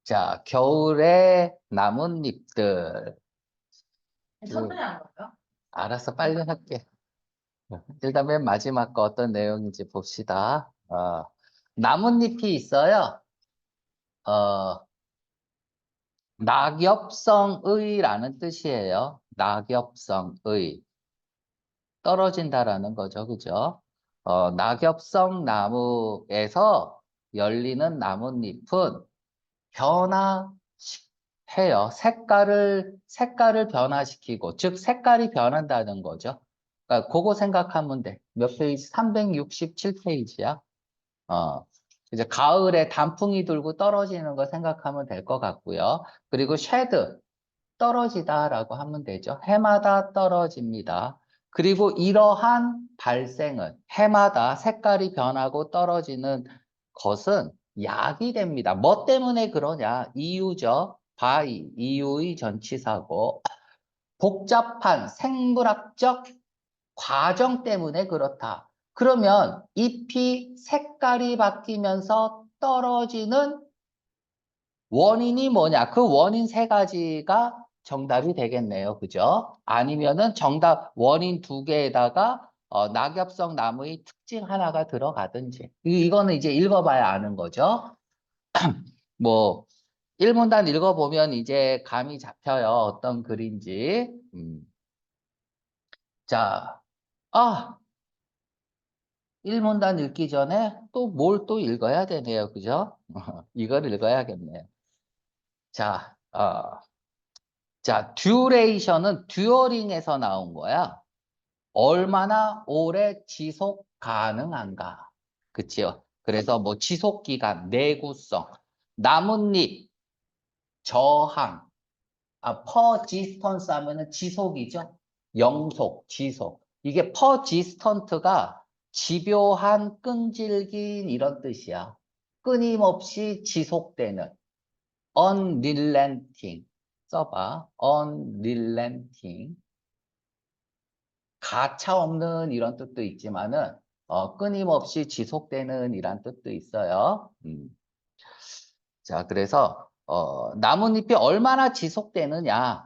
자, 겨울에 나뭇잎들. 천천히 하는 거예요? 알았어, 빨리 할게. 일단 맨 마지막 거 어떤 내용인지 봅시다. 나뭇잎이 있어요. 어, 낙엽성의라는 뜻이에요. 낙엽성의. 떨어진다라는 거죠. 그죠? 낙엽성 나무에서 열리는 나뭇잎은 변화해요. 색깔을 변화시키고, 즉, 색깔이 변한다는 거죠. 그러니까 그거 생각하면 돼. 몇 페이지? 367페이지야. 이제 가을에 단풍이 들고 떨어지는 거 생각하면 될 것 같고요. 그리고 쉐드, 떨어지다라고 하면 되죠. 해마다 떨어집니다. 그리고 이러한 발생은 해마다 색깔이 변하고 떨어지는 것은 약이 됩니다. 뭐 때문에 그러냐? 이유죠. 바이, 이유의 전치사고 복잡한 생물학적 과정 때문에 그렇다. 그러면 잎이 색깔이 바뀌면서 떨어지는 원인이 뭐냐? 그 원인 세 가지가 정답이 되겠네요. 그죠? 아니면은 정답 원인 두 개에다가 낙엽성 나무의 특징 하나가 들어가든지. 이거는 이제 읽어봐야 아는 거죠. 뭐 1문단 읽어보면 이제 감이 잡혀요. 어떤 글인지. 자, 1문단 읽기 전에 또 뭘 또 읽어야 되네요. 그죠? 이걸 읽어야겠네요. 자, 듀레이션은 듀어링에서 나온 거야. 얼마나 오래 지속 가능한가. 그치요? 그래서 뭐 지속 기간, 내구성, 나뭇잎, 저항, 퍼지스턴스 하면은 지속이죠? 영속, 지속. 이게 퍼지스턴트가 집요한, 끈질긴 이런 뜻이야. 끊임없이 지속되는. unrelenting. 써봐. unrelenting. 가차 없는 이런 뜻도 있지만은, 끊임없이 지속되는 이란 뜻도 있어요. 자, 그래서, 나뭇잎이 얼마나 지속되느냐는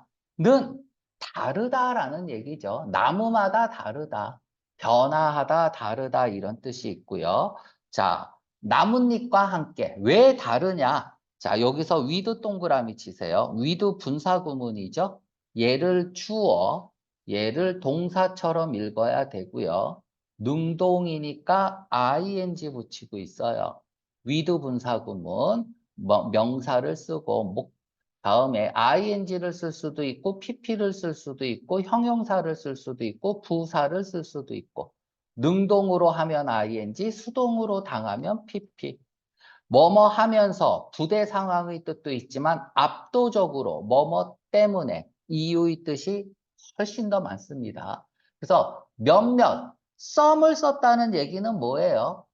다르다라는 얘기죠. 나무마다 다르다. 변화하다, 다르다 이런 뜻이 있고요. 자, 나뭇잎과 함께 왜 다르냐? 자, 여기서 위드 동그라미 치세요. 위드 분사구문이죠. 얘를 주어, 얘를 동사처럼 읽어야 되고요. 능동이니까 ing 붙이고 있어요. 위드 분사구문, 명사를 쓰고 다음에 ing를 쓸 수도 있고 pp를 쓸 수도 있고 형용사를 쓸 수도 있고 부사를 쓸 수도 있고 능동으로 하면 ing, 수동으로 당하면 pp. 뭐뭐 하면서 부대 상황의 뜻도 있지만 압도적으로 뭐뭐 때문에 이유의 뜻이 훨씬 더 많습니다. 그래서 몇몇 썸을 썼다는 얘기는 뭐예요?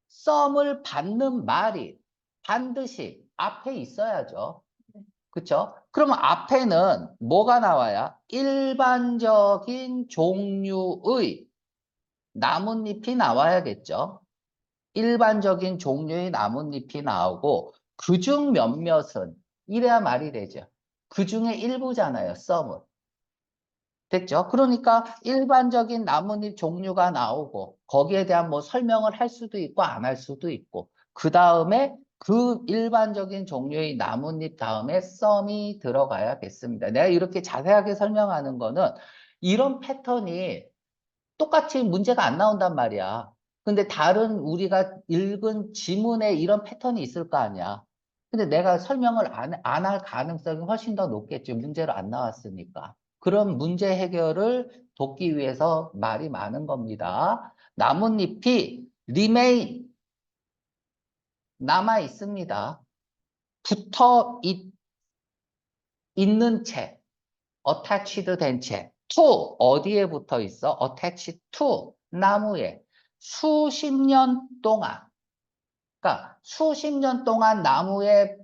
썸을 받는 말이 반드시 앞에 있어야죠. 그쵸? 그러면 앞에는 뭐가 나와야? 일반적인 종류의 나뭇잎이 나와야겠죠. 일반적인 종류의 나뭇잎이 나오고 그중 몇몇은 이래야 말이 되죠. 그중에 일부잖아요. 썸은. 됐죠? 그러니까 일반적인 나뭇잎 종류가 나오고 거기에 대한 뭐 설명을 할 수도 있고 안 할 수도 있고 그 다음에 그 일반적인 종류의 나뭇잎 다음에 썸이 들어가야겠습니다. 내가 이렇게 자세하게 설명하는 거는 이런 패턴이 똑같이 문제가 안 나온단 말이야. 근데 다른 우리가 읽은 지문에 이런 패턴이 있을 거 아니야. 근데 내가 설명을 안 할 가능성이 훨씬 더 높겠죠. 문제로 안 나왔으니까. 그런 문제 해결을 돕기 위해서 말이 많은 겁니다. 나뭇잎이 remain, 남아 있습니다. 붙어 있는 채, attached 된 채. to, 어디에 붙어 있어? attached to, 나무에. 수십 년 동안. 그러니까 수십 년 동안 나무에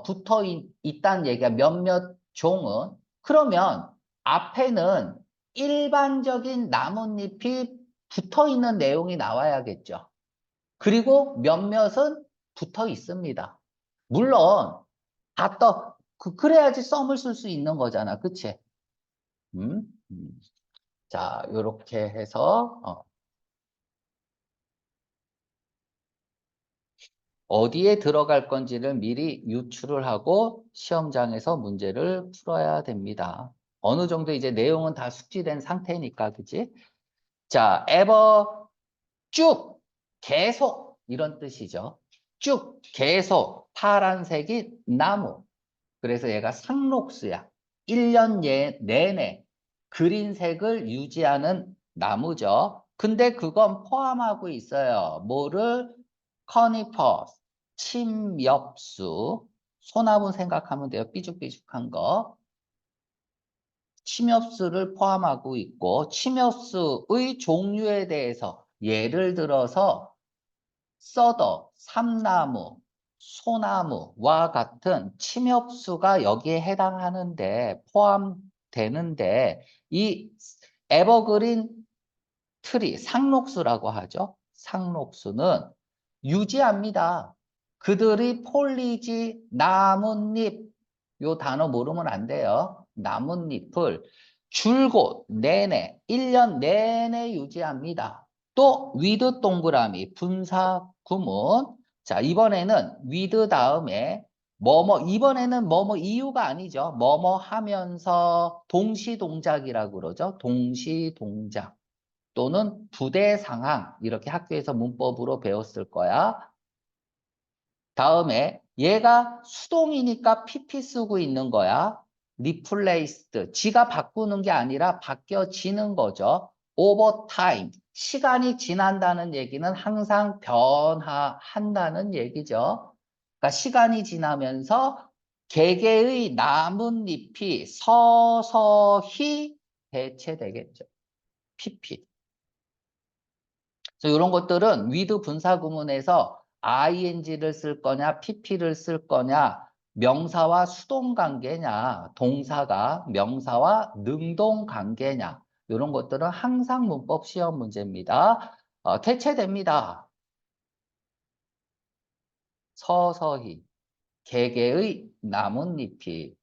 붙어 있다는 얘기가 몇몇 종은. 그러면 앞에는 일반적인 나뭇잎이 붙어 있는 내용이 나와야겠죠. 그리고 몇몇은 붙어 있습니다. 물론 그래야지 썸을 쓸 수 있는 거잖아. 그치? 음? 자, 요렇게 해서, 어디에 들어갈 건지를 미리 유추를 하고 시험장에서 문제를 풀어야 됩니다. 어느 정도 이제 내용은 다 숙지된 상태니까, 그치? 자, ever, 쭉, 계속, 이런 뜻이죠. 쭉, 계속, 파란색이 나무. 그래서 얘가 상록수야. 1년 내내 그린색을 유지하는 나무죠. 근데 그건 포함하고 있어요. 뭐를? 커니퍼스, 침엽수. 소나무 생각하면 돼요. 삐죽삐죽한 거. 침엽수를 포함하고 있고, 침엽수의 종류에 대해서 예를 들어서 써더, 삼나무, 소나무와 같은 침엽수가 여기에 해당하는데 포함되는데 이 에버그린 트리, 상록수라고 하죠. 상록수는 유지합니다. 그들이 폴리지, 나뭇잎, 요 단어 모르면 안 돼요. 나뭇잎을 줄곧 내내, 1년 내내 유지합니다. 또 위드 동그라미, 분사 구문. 자, 이번에는 위드 다음에 이번에는 이유가 아니죠. 하면서 동시동작이라고 그러죠. 동시동작. 또는 부대 상황 이렇게 학교에서 문법으로 배웠을 거야. 다음에 얘가 수동이니까 PP 쓰고 있는 거야. replaced. 지가 바꾸는 게 아니라 바뀌어지는 거죠. over time. 시간이 지난다는 얘기는 항상 변화한다는 얘기죠. 그러니까 시간이 지나면서 개개의 나뭇잎이 서서히 대체되겠죠. PP. 그래서 이런 것들은 with 분사 구문에서 ing를 쓸 거냐, pp를 쓸 거냐, 명사와 수동 관계냐, 동사가 명사와 능동 관계냐, 이런 것들은 항상 문법 시험 문제입니다. 대체됩니다. 서서히 개개의 나뭇잎이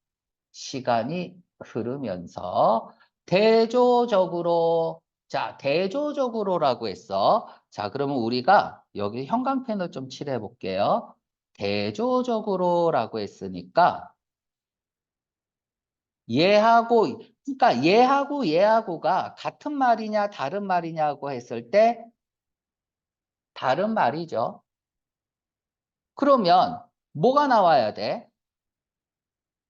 시간이 흐르면서 대조적으로, 자, 대조적으로라고 했어. 자, 그러면 우리가 여기 형광펜을 좀 칠해 볼게요. 대조적으로라고 했으니까 그러니까 얘하고가 같은 말이냐 다른 말이냐고 했을 때 다른 말이죠. 그러면 뭐가 나와야 돼?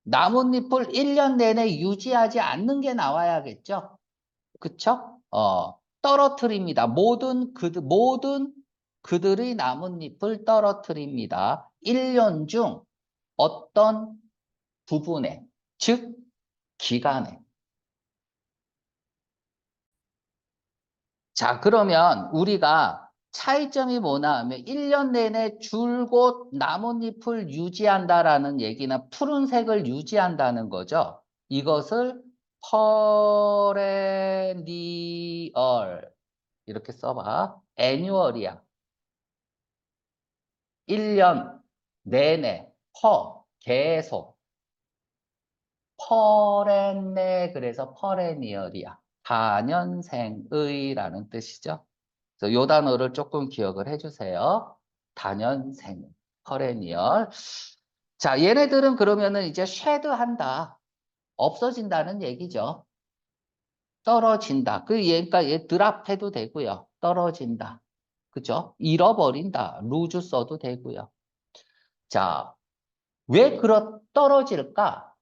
나뭇잎을 1년 내내 유지하지 않는 게 나와야겠죠? 그쵸? 떨어뜨립니다. 모든 그들의 나뭇잎을 떨어뜨립니다. 1년 중 어떤 부분에, 즉, 기간에. 자, 그러면 우리가 차이점이 뭐냐 하면 1년 내내 줄곧 나뭇잎을 유지한다라는 얘기는 푸른색을 유지한다는 거죠. 이것을 perennial 이렇게 써봐. annual이야. 1년 내내 계속 perennial 그래서 perennial이야. 다년생의라는 뜻이죠. 그래서 요 단어를 조금 기억을 해주세요. 다년생, perennial. 자, 얘네들은 그러면은 이제 쉐드한다. 없어진다는 얘기죠. 떨어진다. 그러니까 얘 드랍해도 되고요. 떨어진다. 그죠? 잃어버린다. 루즈 써도 되고요. 자, 왜 떨어질까?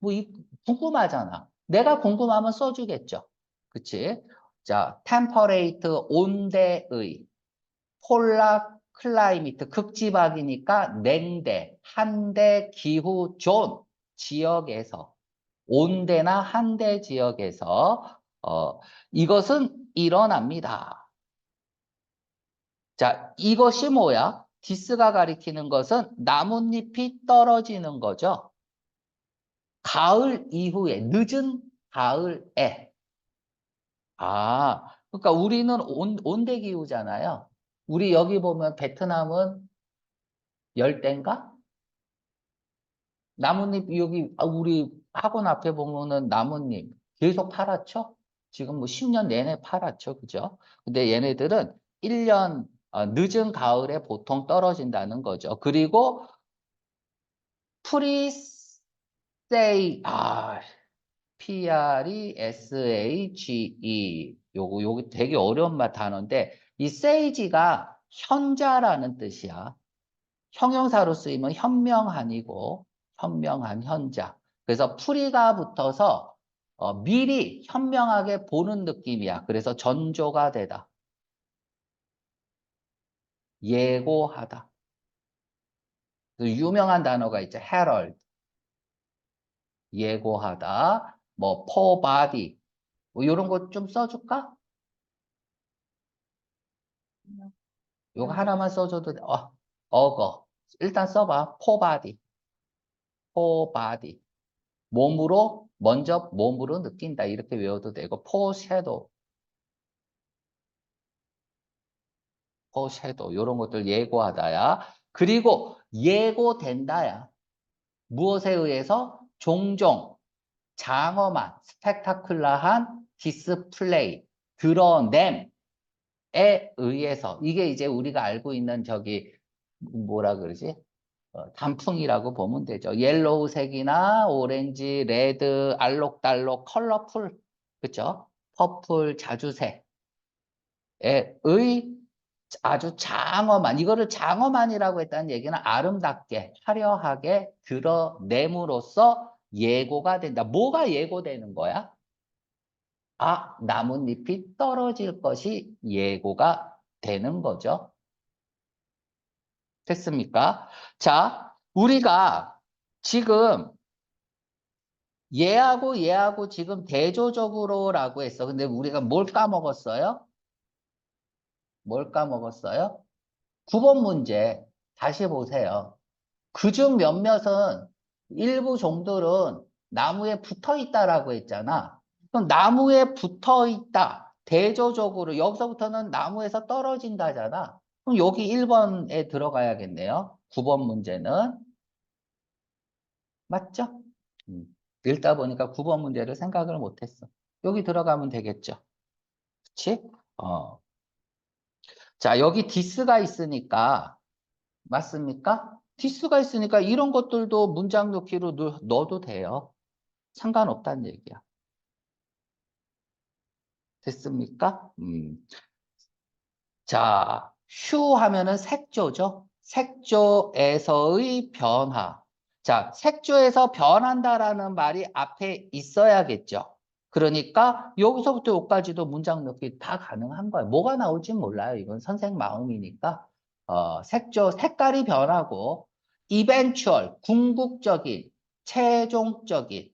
궁금하잖아. 내가 궁금하면 써주겠죠. 그치? 자, temperate, 온대의, 폴라 클라이미트, 극지박이니까 냉대, 한대, 기후, 존, 지역에서, 온대나 한대 지역에서, 이것은 일어납니다. 자, 이것이 뭐야? 디스가 가리키는 것은 나뭇잎이 떨어지는 거죠. 가을 이후에, 늦은 가을에. 그러니까 우리는 온대 기후잖아요. 우리 여기 보면 베트남은 열대인가? 나뭇잎, 여기, 우리 학원 앞에 보면은 나뭇잎 계속 팔았죠? 지금 뭐 10년 내내 팔았죠? 그죠? 근데 얘네들은 1년 늦은 가을에 보통 떨어진다는 거죠. 그리고 프리세이, PRESHE. 요거 되게 어려운 단어인데, 이 세이지가 현자라는 뜻이야. 형용사로 쓰이면 현명한이고, 현명한 현자. 그래서 프리가 붙어서 미리 현명하게 보는 느낌이야. 그래서 전조가 되다. 예고하다. 그 유명한 단어가 있죠. herald. 예고하다. 뭐, forebody. 뭐, 이런 거 좀 써줄까? 요거 하나만 써줘도 돼. 어거. 일단 써봐. 포바디. 포바디. 몸으로, 먼저 몸으로 느낀다. 이렇게 외워도 되고, 포섀도. 포섀도. 요런 것들 예고하다야. 그리고 예고된다야. 무엇에 의해서? 종종, 장엄한, 스펙타클라한 디스플레이, 드러냄, 에 의해서 이게 이제 우리가 알고 있는 저기 뭐라 그러지? 단풍이라고 보면 되죠. 옐로우색이나 오렌지, 레드, 알록달록, 컬러풀, 그쵸? 퍼플, 자주색에 의 아주 장엄한, 이거를 장엄한이라고 했다는 얘기는 아름답게, 화려하게 드러냄으로써 예고가 된다. 뭐가 예고되는 거야? 나뭇잎이 떨어질 것이 예고가 되는 거죠. 됐습니까? 자, 우리가 지금 얘하고 지금 대조적으로라고 했어. 근데 우리가 뭘 까먹었어요? 뭘 까먹었어요? 9번 문제 다시 보세요. 그중 몇몇은 일부 종들은 나무에 붙어 있다라고 했잖아. 그럼 나무에 붙어 있다. 대조적으로 여기서부터는 나무에서 떨어진다잖아. 그럼 여기 1번에 들어가야겠네요. 9번 문제는. 맞죠? 읽다 보니까 9번 문제를 생각을 못했어. 여기 들어가면 되겠죠. 그치? 어. 자, 여기 디스가 있으니까 맞습니까? 디스가 있으니까 이런 것들도 문장 넣기로 넣어도 돼요. 상관없다는 얘기야. 됐습니까? 자, 휴 하면은 색조죠. 색조에서의 변화. 자, 색조에서 변한다라는 말이 앞에 있어야겠죠. 그러니까 여기서부터 여기까지도 문장 넣기 다 가능한 거예요. 뭐가 나올지 몰라요. 이건 선생 마음이니까. 색조, 색깔이 변하고 eventual, 궁극적인, 최종적인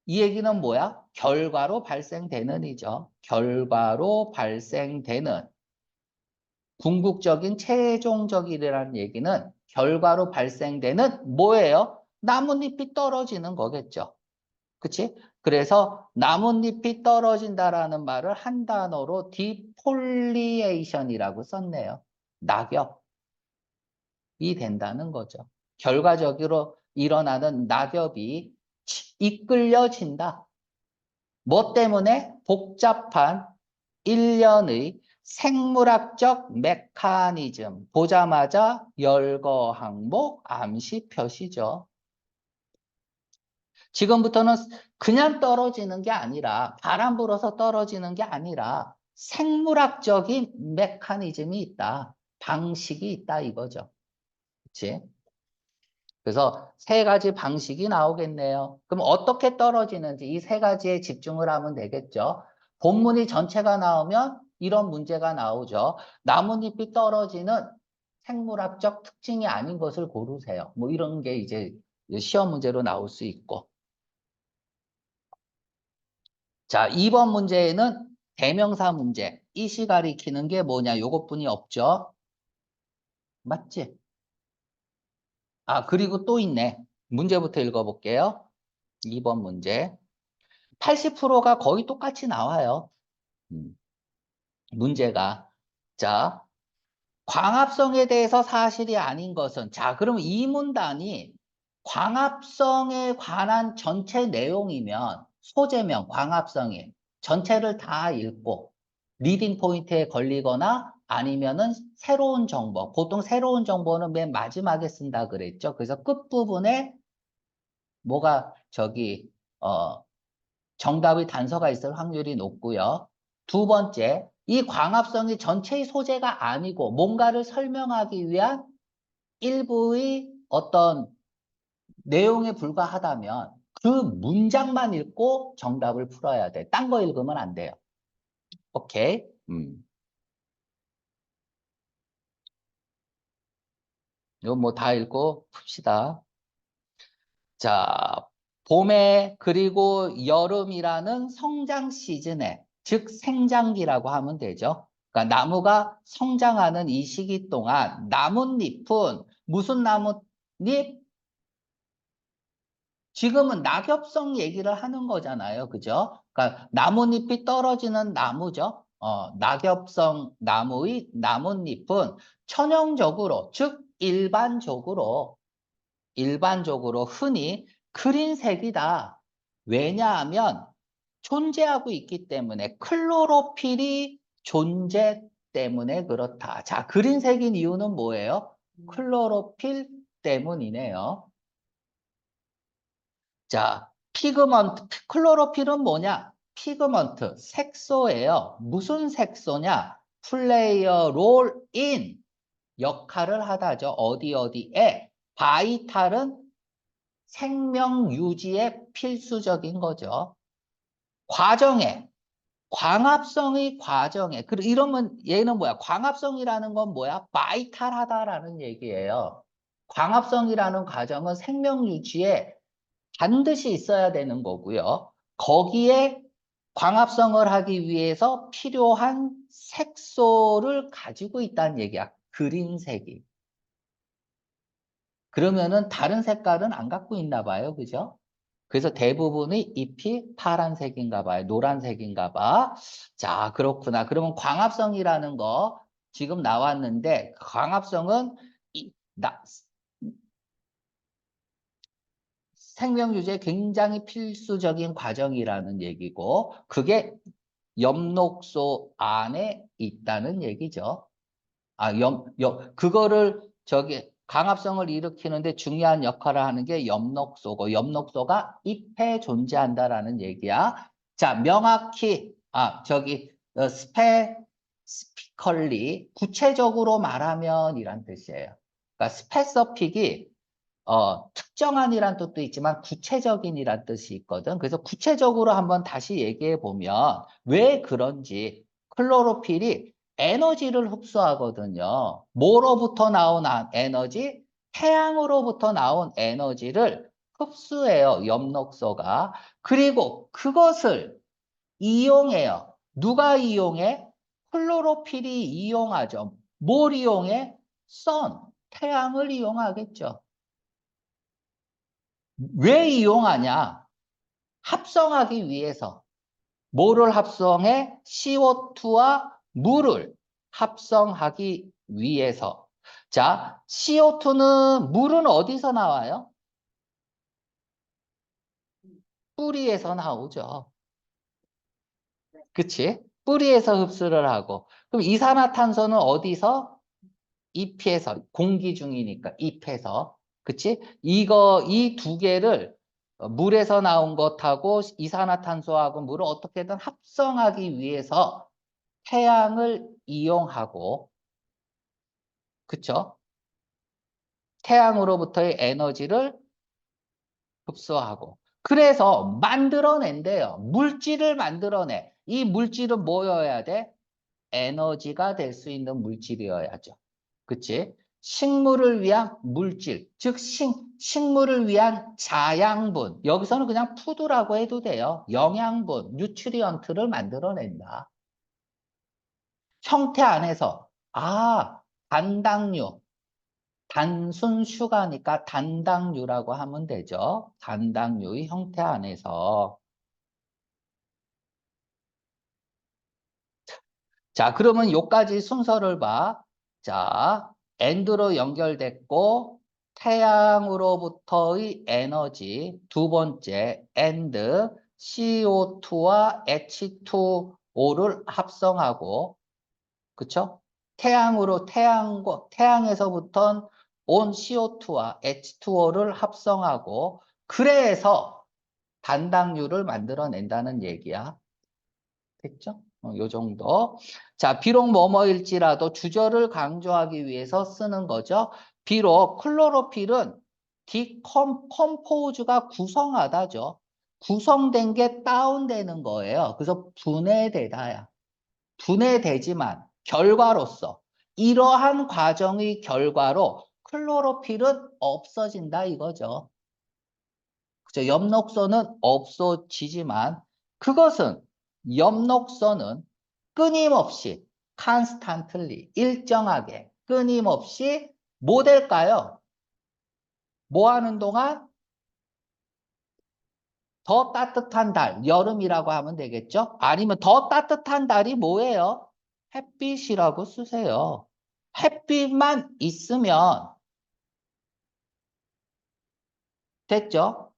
이 얘기는 뭐야? 결과로 발생되는 이죠. 결과로 발생되는 궁극적인 최종적이라는 얘기는 결과로 발생되는 뭐예요? 나뭇잎이 떨어지는 거겠죠. 그치? 그래서 나뭇잎이 떨어진다라는 말을 한 단어로 디폴리에이션이라고 썼네요. 낙엽이 된다는 거죠. 결과적으로 일어나는 낙엽이 이끌려진다. 뭐 때문에? 복잡한 일련의 생물학적 메커니즘. 보자마자 열거 항목 암시 표시죠. 지금부터는 그냥 떨어지는 게 아니라 바람 불어서 떨어지는 게 아니라 생물학적인 메커니즘이 있다. 방식이 있다 이거죠. 그치? 그래서 세 가지 방식이 나오겠네요. 그럼 어떻게 떨어지는지 이 세 가지에 집중을 하면 되겠죠. 본문이 전체가 나오면 이런 문제가 나오죠. 나뭇잎이 떨어지는 생물학적 특징이 아닌 것을 고르세요. 뭐 이런 게 이제 시험 문제로 나올 수 있고. 자, 2번 문제에는 대명사 문제. 이시 가리키는 게 뭐냐? 요것뿐이 없죠. 맞지? 그리고 또 있네. 문제부터 읽어볼게요. 2번 문제. 80%가 거의 똑같이 나와요. 음, 문제가. 자, 광합성에 대해서 사실이 아닌 것은. 자, 그럼 이 문단이 광합성에 관한 전체 내용이면 소재면 광합성이 전체를 다 읽고 리딩 포인트에 걸리거나 아니면은 새로운 정보, 보통 새로운 정보는 맨 마지막에 쓴다 그랬죠. 그래서 끝부분에 뭐가 정답의 단서가 있을 확률이 높고요. 두 번째, 이 광합성이 전체의 소재가 아니고 뭔가를 설명하기 위한 일부의 어떤 내용에 불과하다면 그 문장만 읽고 정답을 풀어야 돼. 딴 거 읽으면 안 돼요. 오케이? 이거 뭐 다 읽고 풉시다. 자, 봄에 그리고 여름이라는 성장 시즌에, 즉 생장기라고 하면 되죠. 그러니까 나무가 성장하는 이 시기 동안 나뭇잎은 무슨 나뭇잎? 지금은 낙엽성 얘기를 하는 거잖아요. 그죠? 그러니까 나뭇잎이 떨어지는 나무죠. 낙엽성 나무의 나뭇잎은 천연적으로, 즉 일반적으로 흔히 그린색이다. 왜냐하면 존재하고 있기 때문에 클로로필이 존재 때문에 그렇다. 자, 그린색인 이유는 뭐예요? 클로로필 때문이네요. 자, 피그먼트, 클로로필은 뭐냐? 피그먼트, 색소예요. 무슨 색소냐? 플레이어 롤 인 역할을 하다죠. 어디에? 바이탈은 생명 유지에 필수적인 거죠. 과정에, 광합성의 과정에, 이러면 얘는 뭐야? 광합성이라는 건 뭐야? 바이탈하다라는 얘기예요. 광합성이라는 과정은 생명 유지에 반드시 있어야 되는 거고요. 거기에 광합성을 하기 위해서 필요한 색소를 가지고 있다는 얘기야. 그린색이. 그러면은 다른 색깔은 안 갖고 있나 봐요. 그죠? 그래서 대부분의 잎이 파란색인가 봐요. 노란색인가 봐. 자, 그렇구나. 그러면 광합성이라는 거 지금 나왔는데 광합성은 생명 유지에 굉장히 필수적인 과정이라는 얘기고 그게 엽록소 안에 있다는 얘기죠. 그거를 강합성을 일으키는데 중요한 역할을 하는 게 엽록소고 엽록소가 잎에 존재한다라는 얘기야. 자, 명확히 스페시컬리 구체적으로 말하면 이란 뜻이에요. 그러니까 스페서픽이 특정한이란 뜻도 있지만 구체적인이란 뜻이 있거든. 그래서 구체적으로 한번 다시 얘기해 보면 왜 그런지 클로로필이 에너지를 흡수하거든요. 뭐로부터 나온 에너지? 태양으로부터 나온 에너지를 흡수해요. 엽록소가. 그리고 그것을 이용해요. 누가 이용해? 클로로필이 이용하죠. 뭘 이용해? 태양을 이용하겠죠. 왜 이용하냐? 합성하기 위해서. 뭐를 합성해? CO2와 물을 합성하기 위해서. 자, 물은 어디서 나와요? 뿌리에서 나오죠. 그치? 뿌리에서 흡수를 하고. 그럼 이산화탄소는 어디서? 잎에서, 공기 중이니까 잎에서. 그치? 이 두 개를 물에서 나온 것하고 이산화탄소하고 물을 어떻게든 합성하기 위해서 태양을 이용하고, 그쵸? 태양으로부터의 에너지를 흡수하고. 그래서 만들어낸대요. 물질을 만들어내. 이 물질은 뭐여야 돼? 에너지가 될 수 있는 물질이어야죠. 그치? 식물을 위한 물질, 즉 식물을 위한 자양분. 여기서는 그냥 푸드라고 해도 돼요. 영양분, 뉴트리언트를 만들어낸다. 형태 안에서 단당류, 단순 슈가니까 단당류라고 하면 되죠. 단당류의 형태 안에서. 자, 그러면 요까지 순서를 봐. 자, 엔드로 연결됐고 태양으로부터의 에너지, 두 번째, and CO2와 H2O를 합성하고, 그쵸? 태양에서부터 온 CO2와 H2O를 합성하고, 그래서 단당류를 만들어낸다는 얘기야. 됐죠? 요 정도. 자, 비록 뭐뭐일지라도 주저를 강조하기 위해서 쓰는 거죠. 비록 클로로필은 디컴포즈가 구성하다죠. 구성된 게 다운되는 거예요. 그래서 분해되다야. 분해되지만 결과로서 이러한 과정의 결과로 클로로필은 없어진다 이거죠. 그죠? 엽록소는 없어지지만 그것은 엽록소는 끊임없이 constantly 일정하게 끊임없이 뭐 될까요? 뭐 하는 동안? 더 따뜻한 달, 여름이라고 하면 되겠죠? 아니면 더 따뜻한 달이 뭐예요? 햇빛이라고 쓰세요. 햇빛만 있으면 됐죠?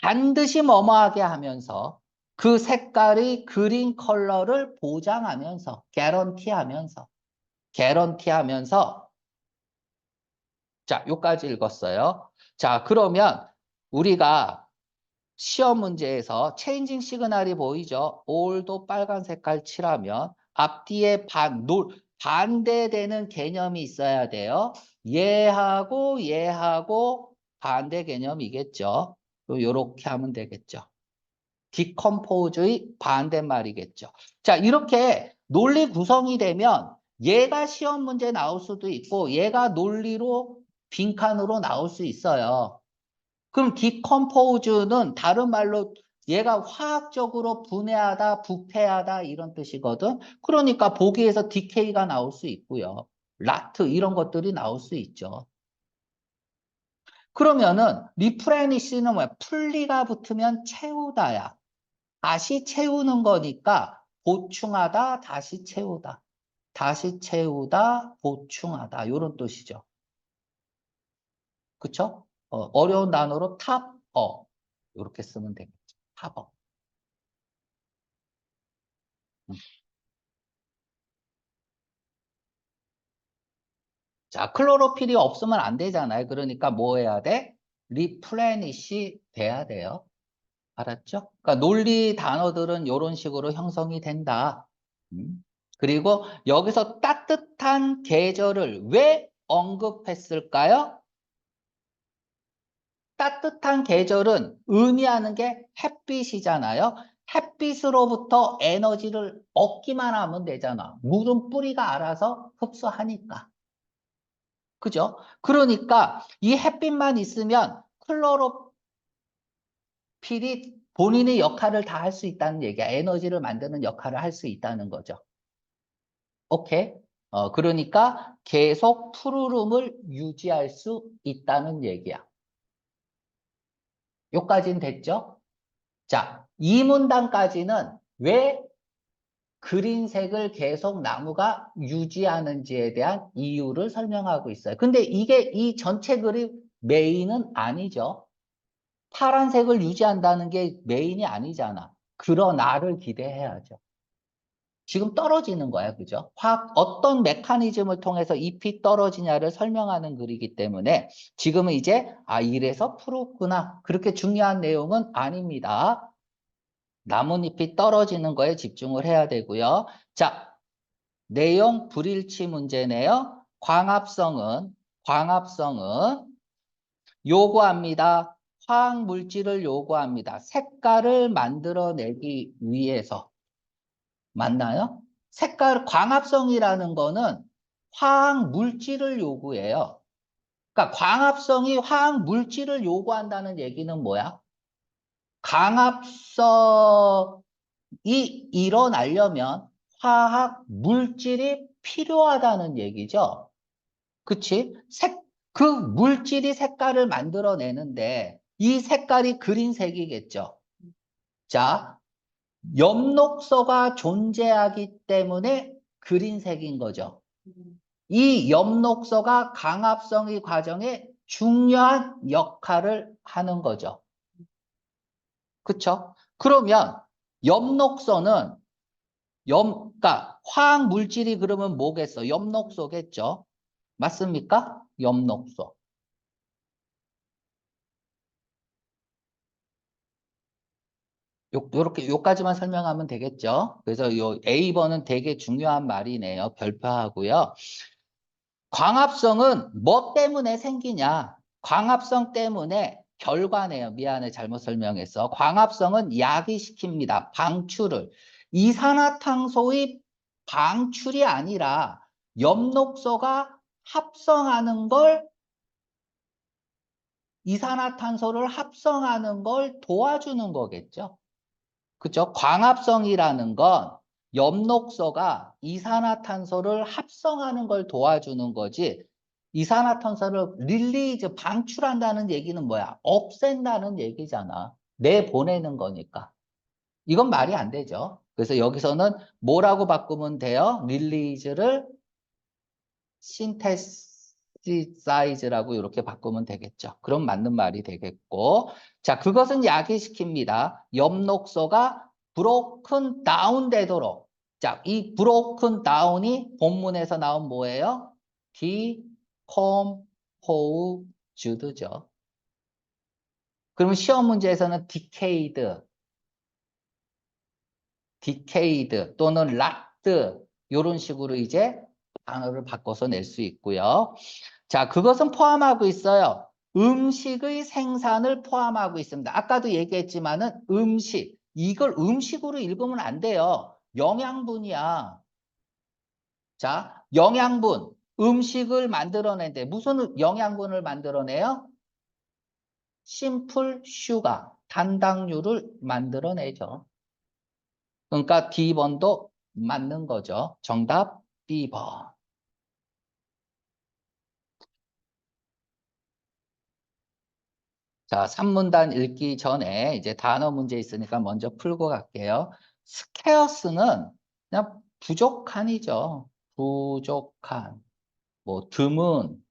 반드시 뭐뭐하게 하면서 그 색깔의 그린 컬러를 보장하면서 개런티하면서 자, 요까지 읽었어요. 자, 그러면 우리가 시험 문제에서 체인징 시그널이 보이죠? 올도 빨간 색깔 칠하면 앞뒤에 반대되는 개념이 있어야 돼요. 얘하고 반대 개념이겠죠. 요렇게 하면 되겠죠. 디컴포즈의 반대말이겠죠. 자, 이렇게 논리 구성이 되면 얘가 시험 문제 나올 수도 있고 얘가 논리로 빈칸으로 나올 수 있어요. 그럼 디컴포즈는 다른 말로 얘가 화학적으로 분해하다, 부패하다 이런 뜻이거든. 그러니까 보기에서 디케이가 나올 수 있고요. 라트 이런 것들이 나올 수 있죠. 그러면은 리프레니시는 뭐야? 풀리가 붙으면 채우다야. 다시 채우는 거니까 보충하다, 다시 채우다. 다시 채우다, 보충하다. 이런 뜻이죠. 그쵸? 어려운 단어로 탑업. 이렇게 쓰면 되겠죠. 탑업. 음. 자, 클로로필이 없으면 안 되잖아요. 그러니까 뭐 해야 돼? 리플레니시 돼야 돼요. 알았죠? 그러니까 논리 단어들은 이런 식으로 형성이 된다. 그리고 여기서 따뜻한 계절을 왜 언급했을까요? 따뜻한 계절은 의미하는 게 햇빛이잖아요. 햇빛으로부터 에너지를 얻기만 하면 되잖아. 물은 뿌리가 알아서 흡수하니까. 그죠? 그러니까 이 햇빛만 있으면 클로로필이 본인의 역할을 다 할 수 있다는 얘기야. 에너지를 만드는 역할을 할 수 있다는 거죠. 오케이? 그러니까 계속 푸르름을 유지할 수 있다는 얘기야. 요까지는 됐죠? 자, 이 문단까지는 왜 그린색을 계속 나무가 유지하는지에 대한 이유를 설명하고 있어요. 근데 이게 이 전체 글의 메인은 아니죠. 파란색을 유지한다는 게 메인이 아니잖아. 그러나를 기대해야죠. 지금 떨어지는 거야, 그죠? 어떤 메커니즘을 통해서 잎이 떨어지냐를 설명하는 글이기 때문에 지금은 이제, 이래서 풀었구나. 그렇게 중요한 내용은 아닙니다. 나뭇잎이 떨어지는 거에 집중을 해야 되고요. 자, 내용 불일치 문제네요. 광합성은 요구합니다. 화학 물질을 요구합니다. 색깔을 만들어내기 위해서. 맞나요? 광합성이라는 거는 화학 물질을 요구해요. 그러니까 광합성이 화학 물질을 요구한다는 얘기는 뭐야? 광합성이 일어나려면 화학 물질이 필요하다는 얘기죠. 그치? 그 물질이 색깔을 만들어내는데 이 색깔이 그린색이겠죠. 자, 엽록소가 존재하기 때문에 그린색인 거죠. 이 엽록소가 광합성의 과정에 중요한 역할을 하는 거죠. 그쵸? 그러면 엽록소는 그러니까 화학 물질이 그러면 뭐겠어? 엽록소겠죠? 맞습니까? 엽록소. 요까지만 설명하면 되겠죠? 그래서 요 A번은 되게 중요한 말이네요. 별표하고요. 광합성은 뭐 때문에 생기냐? 광합성 때문에 결과네요. 미안해, 잘못 설명했어. 광합성은 야기시킵니다. 방출을. 이산화탄소의 방출이 아니라 엽록소가 합성하는 걸, 이산화탄소를 합성하는 걸 도와주는 거겠죠. 그죠? 광합성이라는 건 엽록소가 이산화탄소를 합성하는 걸 도와주는 거지. 이산화탄소를 릴리즈, 방출한다는 얘기는 뭐야? 없앤다는 얘기잖아. 내보내는 거니까. 이건 말이 안 되죠. 그래서 여기서는 뭐라고 바꾸면 돼요? 릴리즈를 신테시사이즈라고 이렇게 바꾸면 되겠죠. 그럼 맞는 말이 되겠고. 자, 그것은 야기시킵니다. 엽록소가 브로큰 다운 되도록. 자, 이 브로큰 다운이 본문에서 나온 뭐예요? 디컴포즈드죠. 그러면 시험 문제에서는 디케이드 또는 락드 이런 식으로 이제 단어를 바꿔서 낼 수 있고요. 자, 그것은 포함하고 있어요. 음식의 생산을 포함하고 있습니다. 아까도 얘기했지만은 음식, 이걸 음식으로 읽으면 안 돼요. 영양분이야. 자, 영양분, 음식을 만들어낸대. 무슨 영양분을 만들어내요? 심플 슈가, 단당류를 만들어내죠. 그러니까 D번도 맞는 거죠. 정답 B번. 자, 3문단 읽기 전에 이제 단어 문제 있으니까 먼저 풀고 갈게요. 스케어스는 그냥 부족한이죠. 부족한, 뭐 드문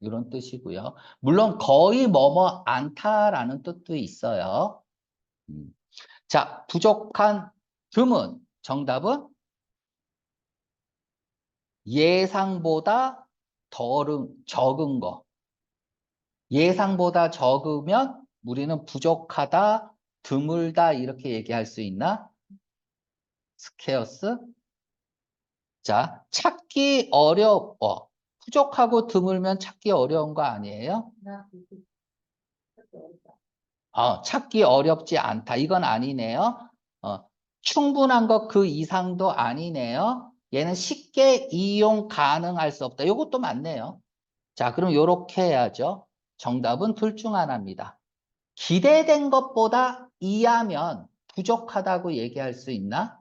이런 뜻이고요. 물론 거의 뭐뭐 않다라는 뜻도 있어요. 자, 부족한, 드문. 정답은 예상보다 적은 거. 예상보다 적으면 우리는 부족하다, 드물다 이렇게 얘기할 수 있나? 스케어스. 자, 찾기 어려워. 부족하고 드물면 찾기 어려운 거 아니에요? 찾기 어렵지 않다. 이건 아니네요. 어, 충분한 것 그 이상도 아니네요. 얘는 쉽게 이용 가능할 수 없다. 이것도 맞네요. 자, 그럼 요렇게 해야죠. 정답은 둘 중 하나입니다. 기대된 것보다 이하면 부족하다고 얘기할 수 있나?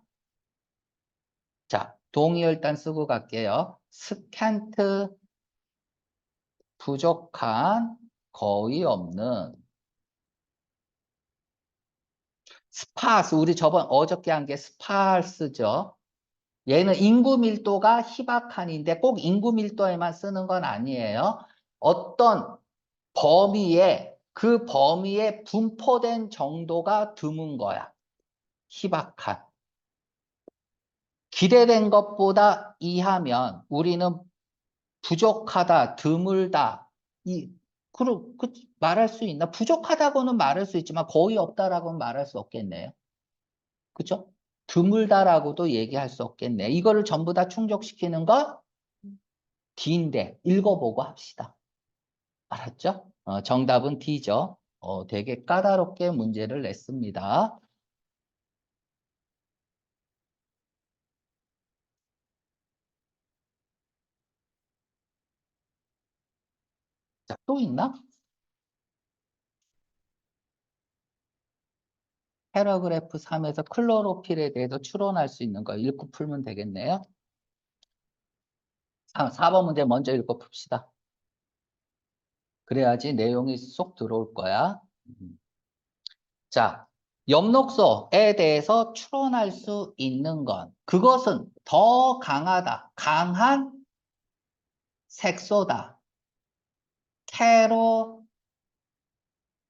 자, 동의 일단 쓰고 갈게요. 스캔트, 부족한, 거의 없는. 스파스, 우리 어저께 한 게 스파스죠. 얘는 인구 밀도가 희박한인데 꼭 인구 밀도에만 쓰는 건 아니에요. 어떤 그 범위에 분포된 정도가 드문 거야. 희박한. 기대된 것보다 이하면 우리는 부족하다, 드물다, 말할 수 있나? 부족하다고는 말할 수 있지만 거의 없다라고는 말할 수 없겠네요. 그죠? 드물다라고도 얘기할 수 없겠네. 이거를 전부 다 충족시키는 거 D인데 읽어보고 합시다. 알았죠? 정답은 D죠. 되게 까다롭게 문제를 냈습니다. 자, 또 있나? 패러그래프 3에서 클로로필에 대해서 추론할 수 있는 거 읽고 풀면 되겠네요. 4번 문제 먼저 읽고 풉시다. 그래야지 내용이 쏙 들어올 거야. 자, 엽록소에 대해서 추론할 수 있는 건 그것은 더 강하다. 강한 색소다.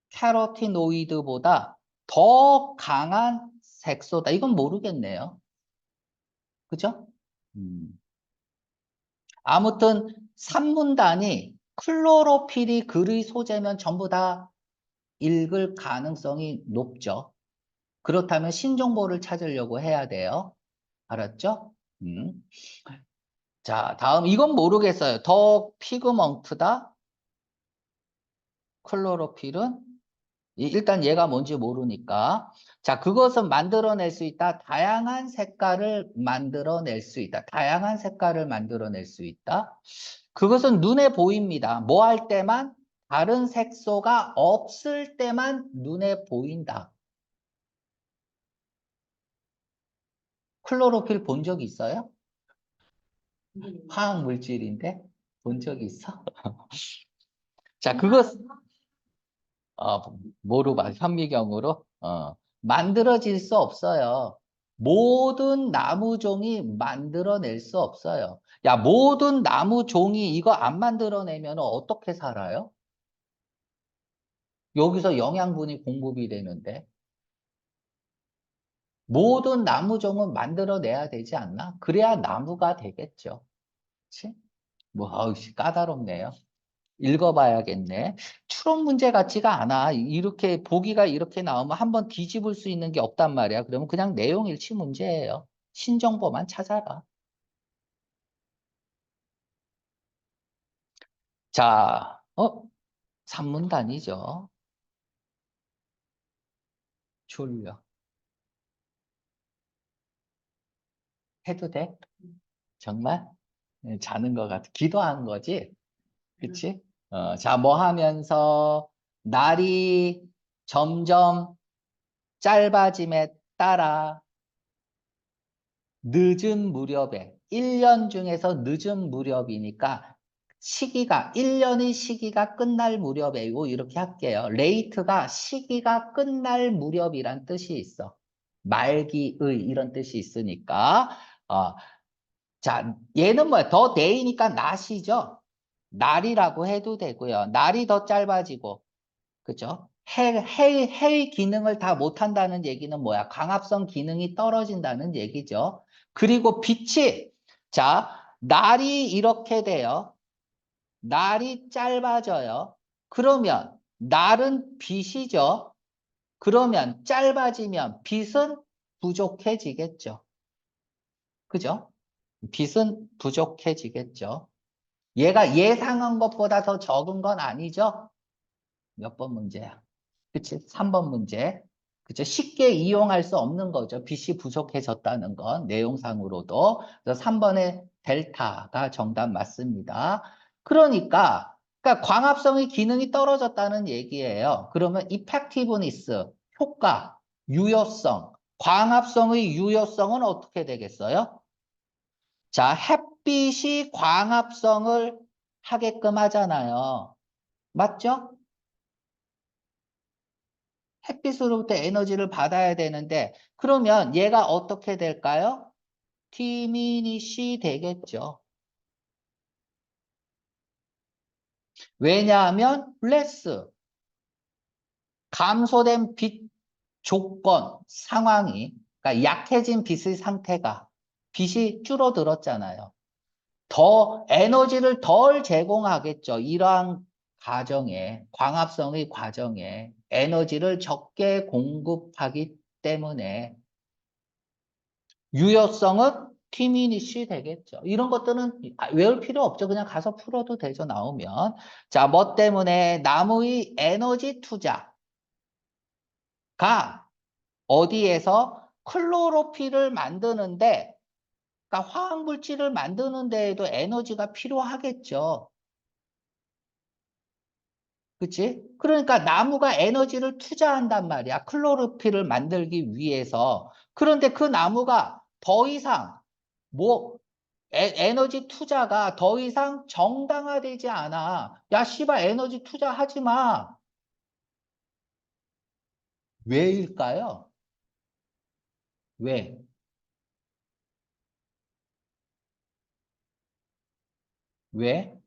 캐로티노이드보다 더 강한 색소다. 이건 모르겠네요. 그죠? 음. 아무튼 산문단이 클로로필이 글의 소재면 전부 다 읽을 가능성이 높죠. 그렇다면 신정보를 찾으려고 해야 돼요. 알았죠? 자, 다음 이건 모르겠어요. 더 피그먼트다? 클로로필은? 일단 얘가 뭔지 모르니까. 자, 그것은 만들어낼 수 있다. 다양한 색깔을 만들어낼 수 있다. 다양한 색깔을 만들어낼 수 있다. 그것은 눈에 보입니다. 뭐 할 때만? 다른 색소가 없을 때만 눈에 보인다. 클로로필 본 적 있어요? 화학 물질인데? 본 적 있어? 자, 그것, 어, 뭐로 봐? 현미경으로? 만들어질 수 없어요. 모든 나무종이 만들어낼 수 없어요. 야, 모든 나무종이 이거 안 만들어내면 어떻게 살아요? 여기서 영양분이 공급이 되는데. 모든 나무종은 만들어내야 되지 않나? 그래야 나무가 되겠죠. 그치? 뭐, 아우씨, 까다롭네요. 읽어봐야겠네. 추론 문제 같지가 않아. 이렇게 보기가 이렇게 나오면 한번 뒤집을 수 있는 게 없단 말이야. 그러면 그냥 내용 일치 문제예요. 신정보만 찾아라. 자, 산문단이죠. 졸려. 해도 돼? 정말? 자는 것 같아. 기도한 거지? 그치? 자, 뭐 하면서 날이 점점 짧아짐에 따라 늦은 무렵에 1년 중에서 늦은 무렵이니까 시기가 1년의 시기가 끝날 무렵이고 이렇게 할게요. 레이트가 시기가 끝날 무렵이란 뜻이 있어. 말기의 이런 뜻이 있으니까 자 얘는 뭐야? 더 데이니까 낮이죠. 날이라고 해도 되고요. 날이 더 짧아지고 그죠? 해의 기능을 다 못한다는 얘기는 뭐야? 광합성 기능이 떨어진다는 얘기죠. 그리고 빛이, 자, 날이 이렇게 돼요. 날이 짧아져요. 그러면 날은 빛이죠. 그러면 짧아지면 빛은 부족해지겠죠. 그죠? 빛은 부족해지겠죠. 얘가 예상한 것보다 더 적은 건 아니죠? 몇 번 문제야? 그치? 3번 문제. 그쵸? 쉽게 이용할 수 없는 거죠. 빛이 부족해졌다는 건 내용상으로도. 그래서 3번의 델타가 정답 맞습니다. 그러니까 광합성의 기능이 떨어졌다는 얘기예요. 그러면 effectiveness, 효과, 유효성, 광합성의 유효성은 어떻게 되겠어요? 자, 햇빛이 광합성을 하게끔 하잖아요. 맞죠? 햇빛으로부터 에너지를 받아야 되는데 그러면 얘가 어떻게 될까요? 디미니시 되겠죠. 왜냐하면 less 감소된 빛 조건 상황이 그러니까 약해진 빛의 상태가 빛이 줄어들었잖아요. 더 에너지를 덜 제공하겠죠. 이러한 과정에 광합성의 과정에 에너지를 적게 공급하기 때문에 유효성은 디미니쉬 되겠죠. 이런 것들은 외울 필요 없죠. 그냥 가서 풀어도 되죠. 나오면. 자, 뭐 때문에 나무의 에너지 투자가 어디에서 클로로필을 만드는데 그러니까 화학물질을 만드는 데에도 에너지가 필요하겠죠. 그치? 그러니까 나무가 에너지를 투자한단 말이야. 클로로필을 만들기 위해서. 그런데 그 나무가 더 이상 뭐 에너지 투자가 더 이상 정당화되지 않아. 야, 씨발, 에너지 투자하지 마. 왜일까요? 왜? 왜?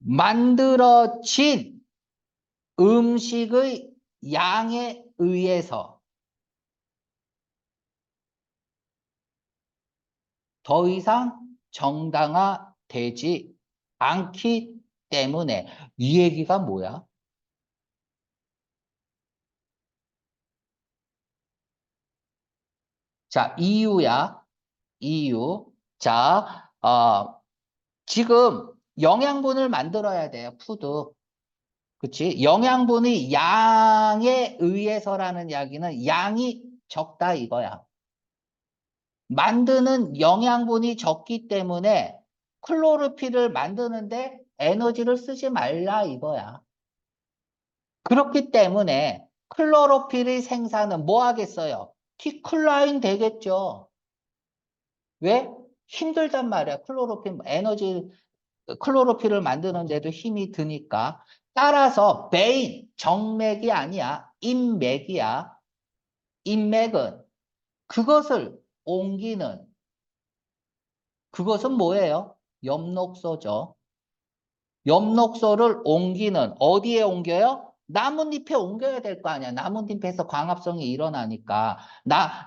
만들어진 음식의 양에 의해서 더 이상 정당화되지 않기 때문에 이 얘기가 뭐야? 자, 이유야. 이유. 자, 지금 영양분을 만들어야 돼요. 푸드. 그치? 영양분의 양에 의해서라는 이야기는 양이 적다 이거야. 만드는 영양분이 적기 때문에 클로로필을 만드는데 에너지를 쓰지 말라 이거야. 그렇기 때문에 클로로필의 생산은 뭐 하겠어요? 디클라인 되겠죠. 왜? 힘들단 말이야. 클로로필 에너지 클로로필을 만드는데도 힘이 드니까. 따라서 베인 정맥이 아니야. 인맥이야. 인맥은 그것을 옮기는 그것은 뭐예요? 엽록소죠. 엽록소를 옮기는 어디에 옮겨요? 나뭇잎에 옮겨야 될 거 아니야. 나뭇잎에서 광합성이 일어나니까.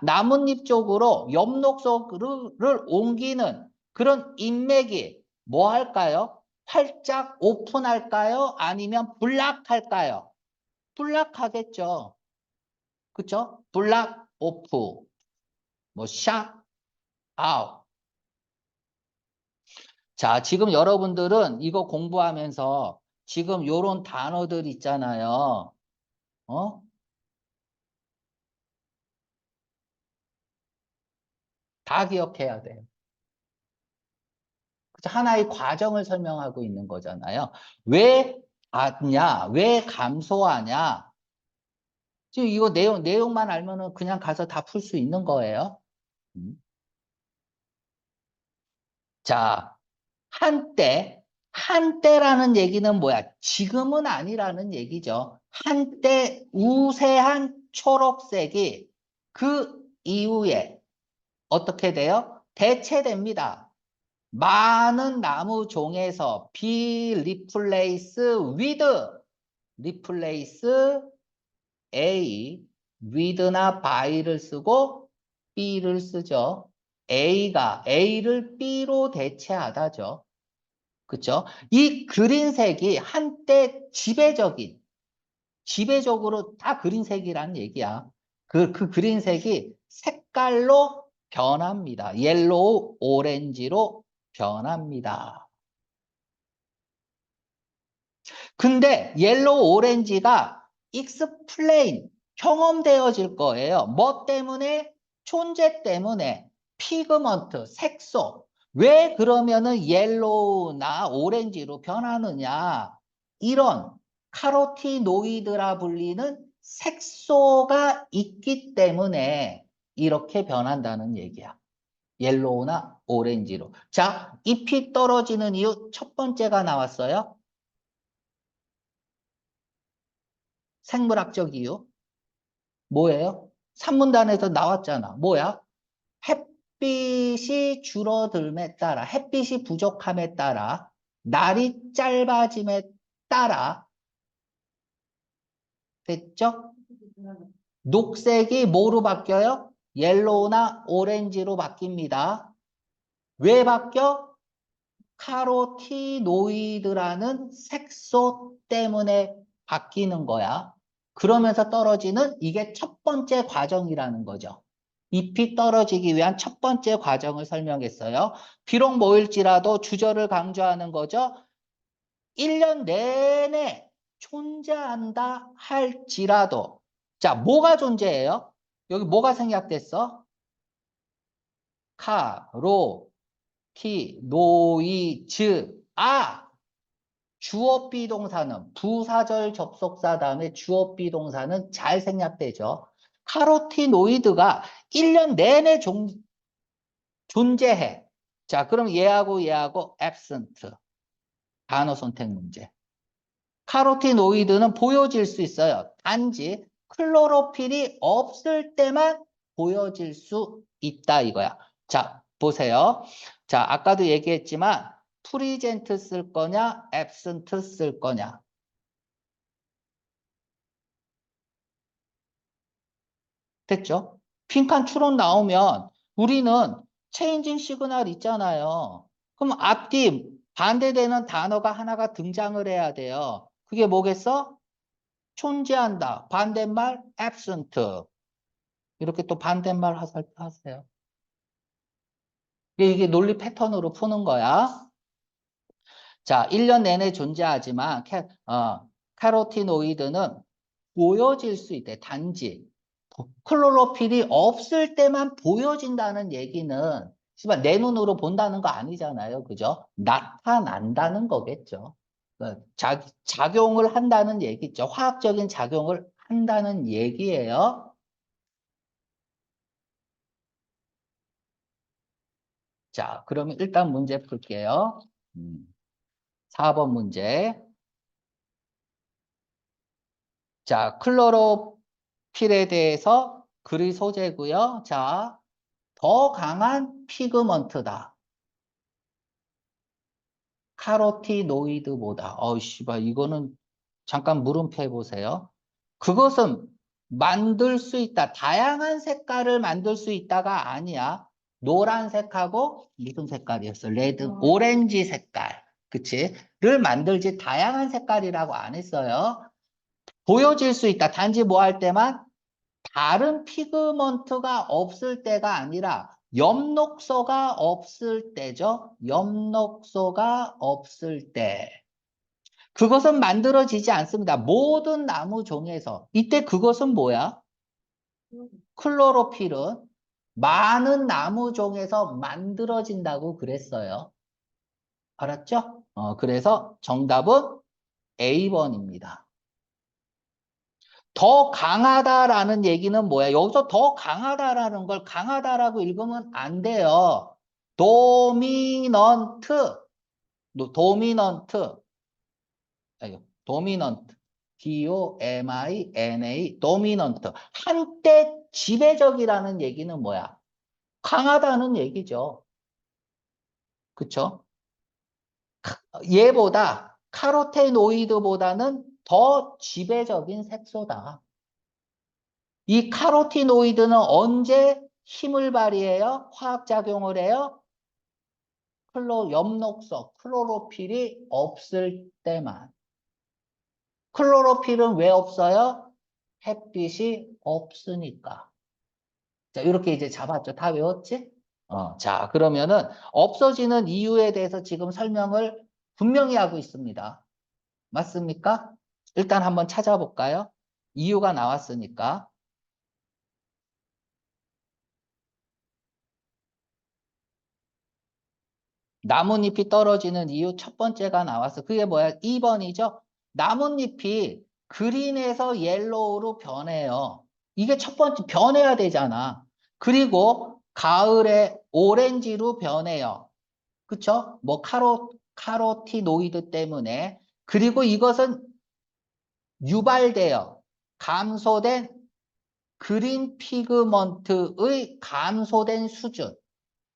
나뭇잎 쪽으로 엽록소를 옮기는 그런 인맥이 뭐 할까요? 활짝 오픈할까요? 아니면 블락할까요? 블락하겠죠. 그쵸? 블락, 오프, 뭐, 샷, 아웃. 자, 지금 여러분들은 이거 공부하면서 지금 요런 단어들 있잖아요. 어? 다 기억해야 돼요. 그쵸? 하나의 과정을 설명하고 있는 거잖아요. 왜 받냐? 왜 감소하냐? 지금 이거 내용만 알면은 그냥 가서 다 풀 수 있는 거예요. 음. 자, 한때라는 얘기는 뭐야? 지금은 아니라는 얘기죠. 한때 우세한 초록색이 그 이후에 어떻게 돼요? 대체됩니다. 많은 나무 종에서 be replace with, replace A, with나 by를 쓰고 B를 쓰죠. A를 B로 대체하다죠. 그쵸? 이 그린색이 한때 지배적으로 다 그린색이라는 얘기야. 그 그린색이 색깔로 변합니다. 옐로우, 오렌지로 변합니다. 근데 옐로우, 오렌지가 익스플레인, 경험되어질 거예요. 뭐 때문에? 존재 때문에. 피그먼트, 색소. 왜 그러면은 옐로우나 오렌지로 변하느냐? 이런 카로티노이드라 불리는 색소가 있기 때문에 이렇게 변한다는 얘기야. 옐로우나 오렌지로. 자, 잎이 떨어지는 이유 첫 번째가 나왔어요. 생물학적 이유. 뭐예요? 산문단에서 나왔잖아. 뭐야? 햇빛이 줄어들에 따라, 햇빛이 부족함에 따라, 날이 짧아짐에 따라, 됐죠? 녹색이 뭐로 바뀌어요? 옐로우나 오렌지로 바뀝니다. 왜 바뀌어? 카로티노이드라는 색소 때문에 바뀌는 거야. 그러면서 떨어지는 이게 첫 번째 과정이라는 거죠. 잎이 떨어지기 위한 첫 번째 과정을 설명했어요. 비록 모일지라도 주저를 강조하는 거죠. 1년 내내 존재한다 할지라도. 자, 뭐가 존재해요? 여기 뭐가 생략됐어? 카로티노이즈. 주어 비동사는 부사절 접속사 다음에 주어 비동사는 잘 생략되죠. 카로티노이드가 1년 내내 존재해. 자, 그럼 얘하고 absent. 단어 선택 문제. 카로티노이드는 보여질 수 있어요. 단지 클로로필이 없을 때만 보여질 수 있다 이거야. 자, 보세요. 자, 아까도 얘기했지만 present 쓸 거냐, absent 쓸 거냐. 됐죠? 빈칸 추론 나오면 우리는 체인징 시그널 있잖아요. 그럼 앞뒤 반대되는 단어가 하나가 등장을 해야 돼요. 그게 뭐겠어? 존재한다. 반대말 absent. 이렇게 또 반대말 하세요. 이게 논리 패턴으로 푸는 거야. 자, 1년 내내 존재하지만 카로티노이드는 보여질 수 있대. 단지 클로로필이 없을 때만 보여진다는 얘기는 씨발 내 눈으로 본다는 거 아니잖아요. 그죠? 나타난다는 거겠죠. 작용을 한다는 얘기죠. 화학적인 작용을 한다는 얘기예요. 자, 그러면 일단 문제 풀게요. 4번 문제. 자, 클로로필에 대해서 글의 소재고요. 자, 더 강한 피그먼트다. 카로티노이드보다. 씨발, 이거는 잠깐 물음표 해보세요. 그것은 만들 수 있다. 다양한 색깔을 만들 수 있다가 아니야. 노란색하고 무슨 색깔이었어? 레드, 오렌지 색깔. 그치? 를 만들지 다양한 색깔이라고 안 했어요. 보여질 수 있다. 단지 뭐 할 때만? 다른 피그먼트가 없을 때가 아니라 엽록소가 없을 때죠. 엽록소가 없을 때. 그것은 만들어지지 않습니다. 모든 나무 종에서. 이때 그것은 뭐야? 클로로필은 많은 나무 종에서 만들어진다고 그랬어요. 알았죠? 그래서 정답은 A번입니다. 더 강하다라는 얘기는 뭐야? 여기서 더 강하다라는 걸 강하다라고 읽으면 안 돼요. 도미넌트, 도미넌트, 도미넌트, D-O-M-I-N-A, 도미넌트. 한때 지배적이라는 얘기는 뭐야? 강하다는 얘기죠. 그쵸? 얘보다, 카로테노이드보다는 더 지배적인 색소다. 이 카로티노이드는 언제 힘을 발휘해요? 화학작용을 해요? 엽록소, 클로로필이 없을 때만. 클로로필은 왜 없어요? 햇빛이 없으니까. 자, 이렇게 이제 잡았죠. 다 외웠지? 자, 그러면은 없어지는 이유에 대해서 지금 설명을 분명히 하고 있습니다. 맞습니까? 일단 한번 찾아볼까요? 이유가 나왔으니까. 나뭇잎이 떨어지는 이유 첫 번째가 나왔어. 그게 뭐야? 2번이죠? 나뭇잎이 그린에서 옐로우로 변해요. 이게 첫 번째, 변해야 되잖아. 그리고 가을에 오렌지로 변해요. 그쵸? 뭐, 카로티노이드 때문에. 그리고 이것은 유발돼요. 감소된 그린 피그먼트의 감소된 수준.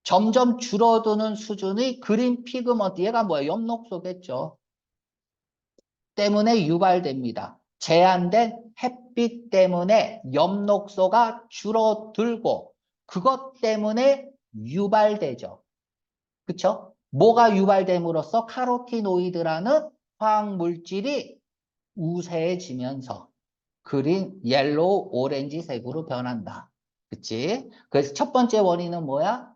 점점 줄어드는 수준의 그린 피그먼트, 얘가 뭐야? 엽록소겠죠. 때문에 유발됩니다. 제한된 햇빛 때문에 엽록소가 줄어들고 그것 때문에 유발되죠. 그쵸? 뭐가 유발됨으로써 카로티노이드라는 화학물질이 우세해지면서 그린, 옐로우, 오렌지색으로 변한다. 그치? 그래서 첫 번째 원인은 뭐야?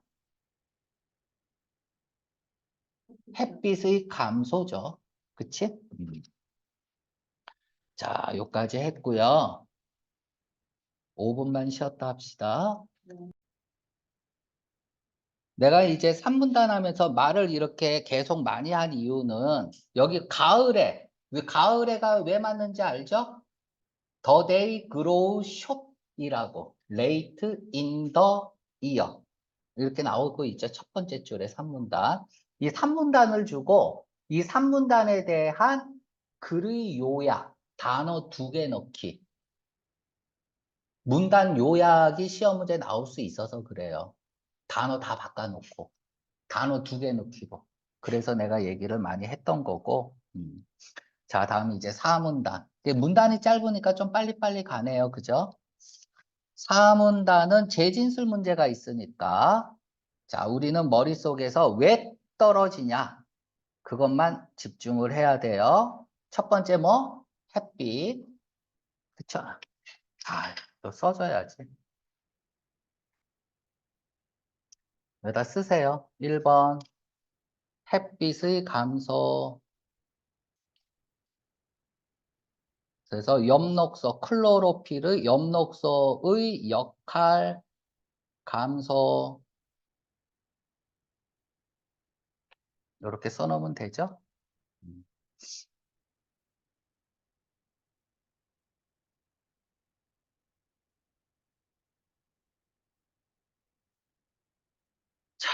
햇빛의 감소죠. 그치? 자, 여기까지 했고요. 5분만 쉬었다 합시다. 내가 이제 3분단 하면서 말을 이렇게 계속 많이 한 이유는 여기 가을에, 가을에가 왜 맞는지 알죠? The day grow short이라고. late in the year. 이렇게 나오고 있죠. 첫 번째 줄에 3분단. 이 3분단을 주고 이 3분단에 대한 글의 요약, 단어 2개 넣기. 문단 요약이 시험 문제 나올 수 있어서 그래요. 단어 다 바꿔놓고 단어 2개 넣기고. 그래서 내가 얘기를 많이 했던 거고. 자, 다음 이제 사문단. 근데 문단이 짧으니까 좀 빨리빨리 가네요. 그죠? 사문단은 재진술 문제가 있으니까. 자, 우리는 머릿속에서 왜 떨어지냐? 그것만 집중을 해야 돼요. 첫 번째 뭐? 햇빛. 그쵸? 아, 또 써줘야지. 여기다 쓰세요. 1번. 햇빛의 감소. 그래서 엽록소, 클로로필의 엽록소의 역할, 감소. 이렇게 써놓으면 되죠? 음. 자,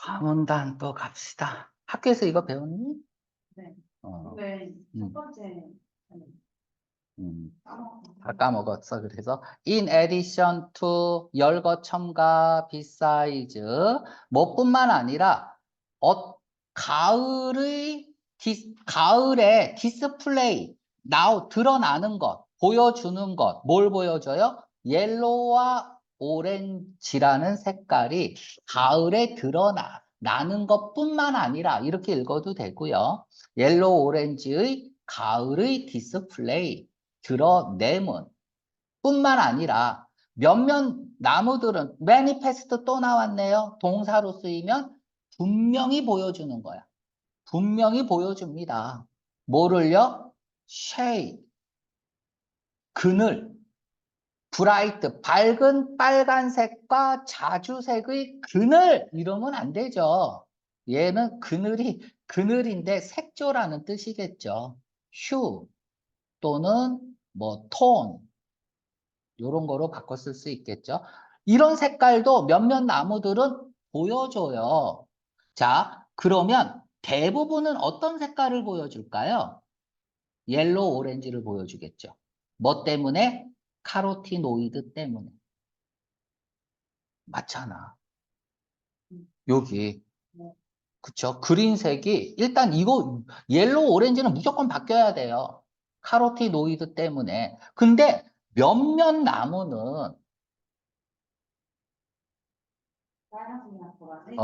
사문단 또 갑시다. 학교에서 이거 배웠니? 네. 어, 근데 첫 음, 번째 까먹었어요. 다 까먹었어. 그래서 in addition to 열거 첨가 besides 뭐뿐만 아니라 가을의 가을에 디스플레이 드러나는 것 보여주는 것 뭘 보여줘요? 옐로우와 오렌지라는 색깔이 가을에 드러나는 것뿐만 아니라 이렇게 읽어도 되고요. 옐로우 오렌지의 가을의 디스플레이 드러내문 뿐만 아니라 몇몇 나무들은 매니페스트 또 나왔네요. 동사로 쓰이면 분명히 보여주는 거야. 분명히 보여줍니다. 뭐를요? shade, 그늘, 브라이트, 밝은 빨간색과 자주색의 그늘 이러면 안 되죠. 얘는 그늘인데 색조라는 뜻이겠죠. 휴 또는 뭐 톤 이런 거로 바꿔 쓸 수 있겠죠. 이런 색깔도 몇몇 나무들은 보여줘요. 자, 그러면 대부분은 어떤 색깔을 보여줄까요? 옐로우 오렌지를 보여주겠죠. 뭐 때문에? 카로티노이드 때문에. 맞잖아. 여기. 네. 그쵸? 그린색이 일단 이거 옐로우 오렌지는 무조건 바뀌어야 돼요. 카로티노이드 때문에. 근데 몇몇 나무는 빨간색이랑 보라색.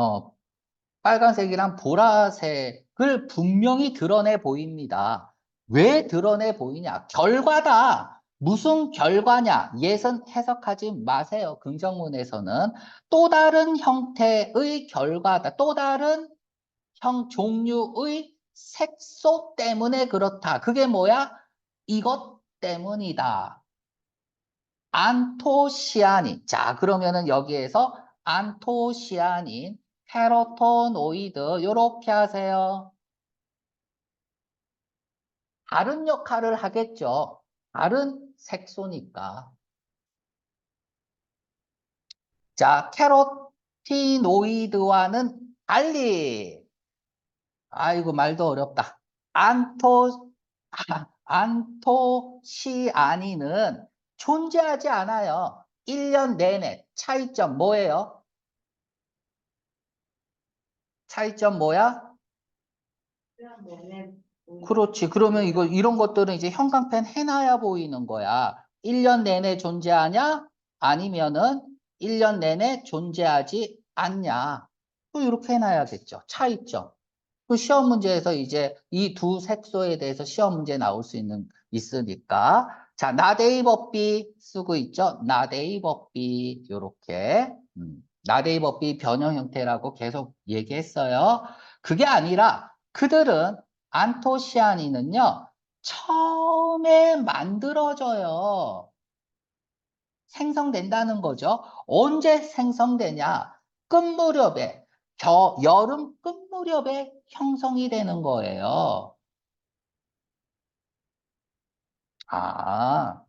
빨간색이랑 보라색을 분명히 드러내 보입니다. 왜 드러내 보이냐? 결과다. 무슨 결과냐? 예선 해석하지 마세요. 긍정문에서는 또 다른 형태의 결과다. 또 다른 종류의 색소 때문에 그렇다. 그게 뭐야? 이것 때문이다. 안토시아닌. 자, 그러면은 여기에서 안토시아닌, 캐로토노이드, 요렇게 하세요. 다른 역할을 하겠죠. 다른 색소니까. 자, 캐로티노이드와는 달리, 아이고, 말도 어렵다. 안토시아닌은 존재하지 않아요. 1년 내내. 차이점 뭐예요? 차이점 뭐야? 그냥 내내 그렇지. 그러면 이런 것들은 이제 형광펜 해놔야 보이는 거야. 1년 내내 존재하냐? 아니면은 1년 내내 존재하지 않냐? 또 이렇게 해놔야겠죠. 차이점. 그 시험 문제에서 이제 이 두 색소에 대해서 시험 문제 나올 수 있으니까. 자, 나데이 법비 쓰고 있죠? 나데이 법비, 요렇게. 나데이 법비 변형 형태라고 계속 얘기했어요. 그게 아니라 그들은 안토시아닌은요, 처음에 만들어져요. 생성된다는 거죠. 언제 생성되냐? 끝 무렵에, 여름 끝 무렵에 형성이 되는 거예요. 아,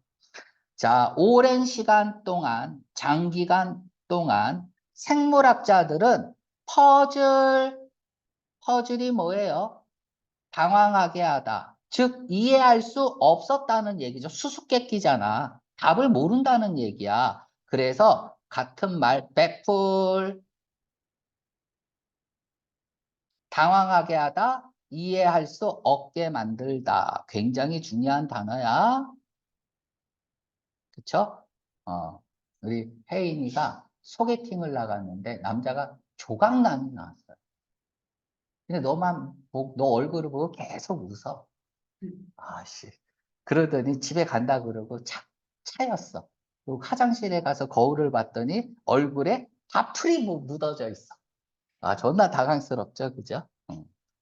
자, 오랜 시간 동안, 장기간 동안 생물학자들은 퍼즐이 뭐예요? 당황하게 하다. 즉, 이해할 수 없었다는 얘기죠. 수수께끼잖아. 답을 모른다는 얘기야. 그래서 같은 말, 당황하게 하다, 이해할 수 없게 만들다. 굉장히 중요한 단어야. 그쵸? 우리 혜인이가 소개팅을 나갔는데 남자가 조각남이 나왔어요. 근데 너 얼굴을 보고 계속 웃어. 아씨. 그러더니 집에 간다 그러고 차였어. 그리고 화장실에 가서 거울을 봤더니 얼굴에 다 풀이 묻어져 있어. 아, 존나 당황스럽죠, 그죠?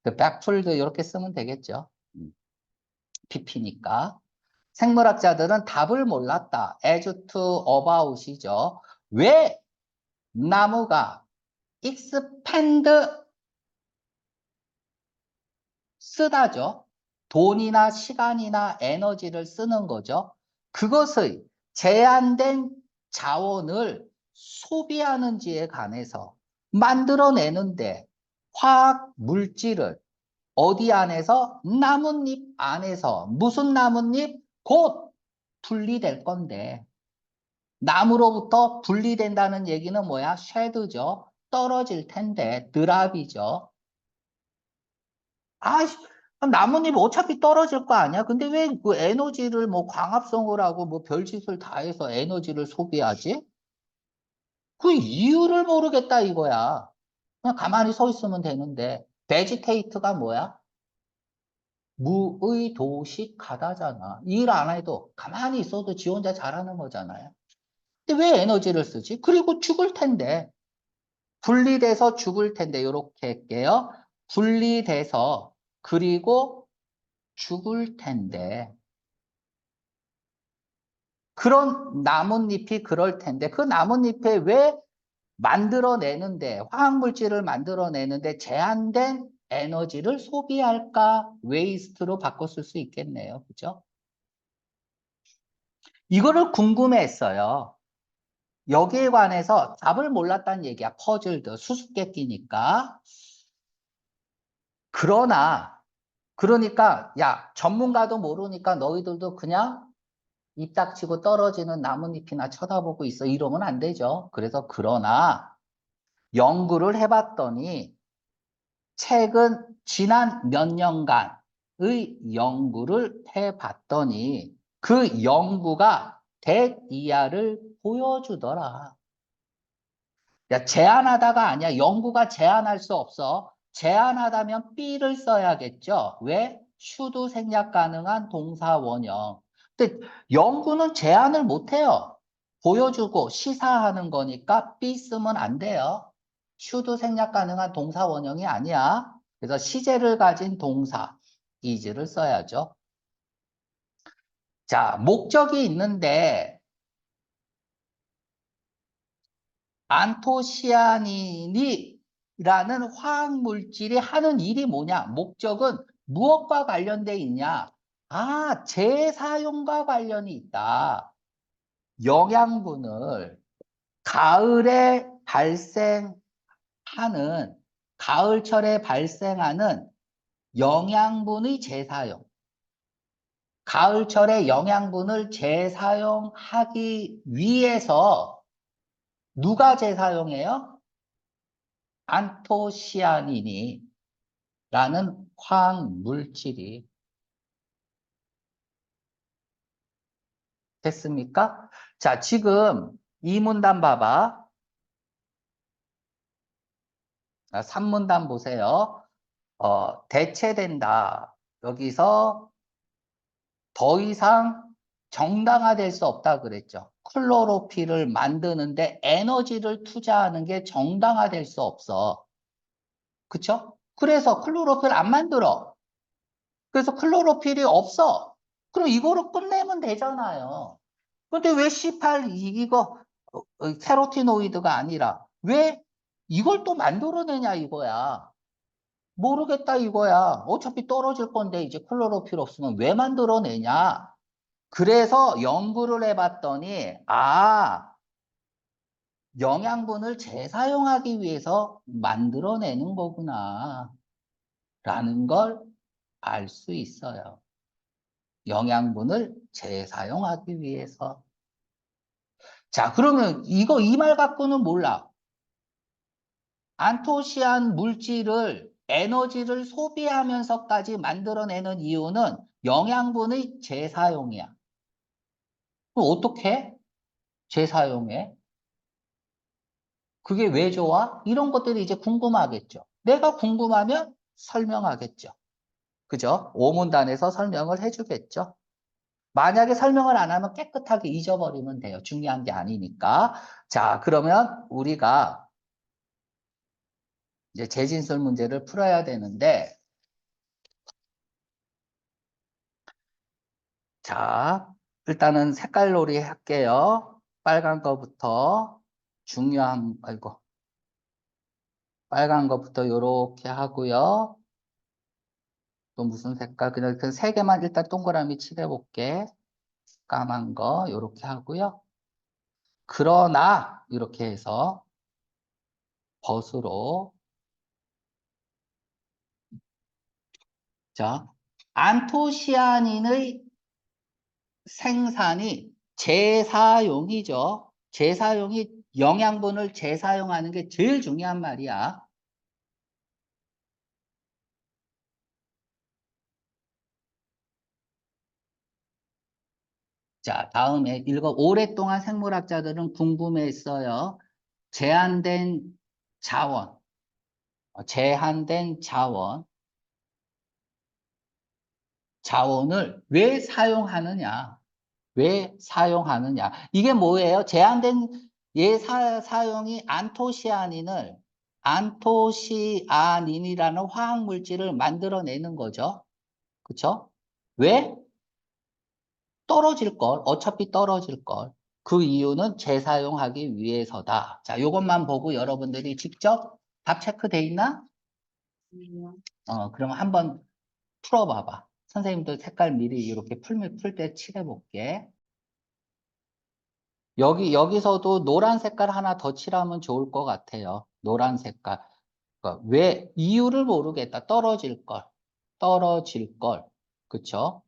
그 백풀도 이렇게 쓰면 되겠죠. PP니까. 생물학자들은 답을 몰랐다. as to about이죠. 왜 나무가 expand 쓰다죠. 돈이나 시간이나 에너지를 쓰는 거죠. 그것의 제한된 자원을 소비하는지에 관해서 만들어내는데 화학 물질을 어디 안에서? 나뭇잎 안에서. 무슨 나뭇잎? 곧 분리될 건데. 나무로부터 분리된다는 얘기는 뭐야? 쉐드죠. 떨어질 텐데. 드랍이죠. 아, 나뭇잎 어차피 떨어질 거 아니야? 근데 왜 그 에너지를 뭐 광합성을 하고 뭐 별짓을 다 해서 에너지를 소비하지? 그 이유를 모르겠다 이거야. 그냥 가만히 서 있으면 되는데. 베지테이트가 뭐야? 무의도식하다잖아. 일 안 해도 가만히 있어도 지 혼자 잘하는 거잖아요. 근데 왜 에너지를 쓰지? 그리고 죽을 텐데. 분리돼서 죽을 텐데. 이렇게 할게요. 분리돼서 그리고 죽을 텐데. 그런 나뭇잎이 그럴 텐데 그 나뭇잎에 왜 만들어내는데 화학물질을 만들어내는데 제한된 에너지를 소비할까? 웨이스트로 바꿨을 수 있겠네요. 그죠? 이거를 궁금해했어요. 여기에 관해서 답을 몰랐다는 얘기야. 퍼즐도 수수께끼니까. 그러니까 야 전문가도 모르니까 너희들도 그냥 입 닥치고 떨어지는 나뭇잎이나 쳐다보고 있어. 이러면 안 되죠. 그래서 그러나 연구를 해봤더니 최근 지난 몇 년간의 연구를 해봤더니 그 연구가 대이하를 보여주더라. 야, 제안하다가 아니야. 연구가 제안할 수 없어. 제안하다면 B를 써야겠죠. 왜? 슈도 생략 가능한 동사 원형. 근데 연구는 제안을 못해요. 보여주고 시사하는 거니까 B 쓰면 안 돼요. 슈도 생략 가능한 동사 원형이 아니야. 그래서 시제를 가진 동사 is를 써야죠. 자, 목적이 있는데 안토시아닌이라는 화학물질이 하는 일이 뭐냐? 목적은 무엇과 관련돼 있냐? 아, 재사용과 관련이 있다. 영양분을 가을에 발생하는, 가을철에 발생하는 영양분의 재사용. 가을철에 영양분을 재사용하기 위해서 누가 재사용해요? 안토시아닌이라는 화학 물질이 됐습니까? 자, 지금 이 문단 봐봐. 3문단 보세요. 대체된다. 여기서 더 이상 정당화될 수 없다 그랬죠. 클로로필을 만드는데 에너지를 투자하는 게 정당화될 수 없어. 그쵸? 그래서 클로로필 안 만들어. 그래서 클로로필이 없어. 그럼 이거로 끝내면 되잖아요. 근데 왜 C8 이거 캐로티노이드가 아니라 왜 이걸 또 만들어내냐 이거야. 모르겠다 이거야. 어차피 떨어질 건데 이제 클로로필 없으면 왜 만들어내냐. 그래서 연구를 해봤더니 영양분을 재사용하기 위해서 만들어내는 거구나 라는 걸 알 수 있어요. 영양분을 재사용하기 위해서. 자, 그러면 이 말 갖고는 몰라. 안토시안 물질을 에너지를 소비하면서까지 만들어내는 이유는 영양분의 재사용이야. 그럼 어떻게 재사용해? 그게 왜 좋아? 이런 것들이 이제 궁금하겠죠. 내가 궁금하면 설명하겠죠. 그죠? 오문단에서 설명을 해주겠죠. 만약에 설명을 안 하면 깨끗하게 잊어버리면 돼요. 중요한 게 아니니까. 자, 그러면 우리가 이제 재진술 문제를 풀어야 되는데, 자, 일단은 색깔놀이 할게요. 빨간 거부터 중요한, 아이고, 빨간 거부터 요렇게 하고요. 또 무슨 색깔? 그냥 그 세 개만 일단 동그라미 칠해볼게. 까만 거 요렇게 하고요. 그러나 이렇게 해서 벗으로 자, 안토시아닌의 생산이 재사용이죠. 재사용이 영양분을 재사용하는 게 제일 중요한 말이야. 자, 다음에 오랫동안 생물학자들은 궁금해했어요. 제한된 자원, 제한된 자원을 왜 사용하느냐? 왜 사용하느냐? 이게 뭐예요? 제한된 사용이 안토시아닌이라는 화학 물질을 만들어내는 거죠. 그쵸? 왜? 떨어질 걸, 어차피 떨어질 걸. 그 이유는 재사용하기 위해서다. 자, 요것만 보고 여러분들이 직접 답 체크돼 있나? 아니요. 그럼 한번 풀어봐봐. 선생님도 색깔 미리 이렇게 풀 때 칠해볼게. 여기서도 노란 색깔 하나 더 칠하면 좋을 것 같아요. 노란 색깔. 그러니까 왜, 이유를 모르겠다. 떨어질 걸. 그쵸?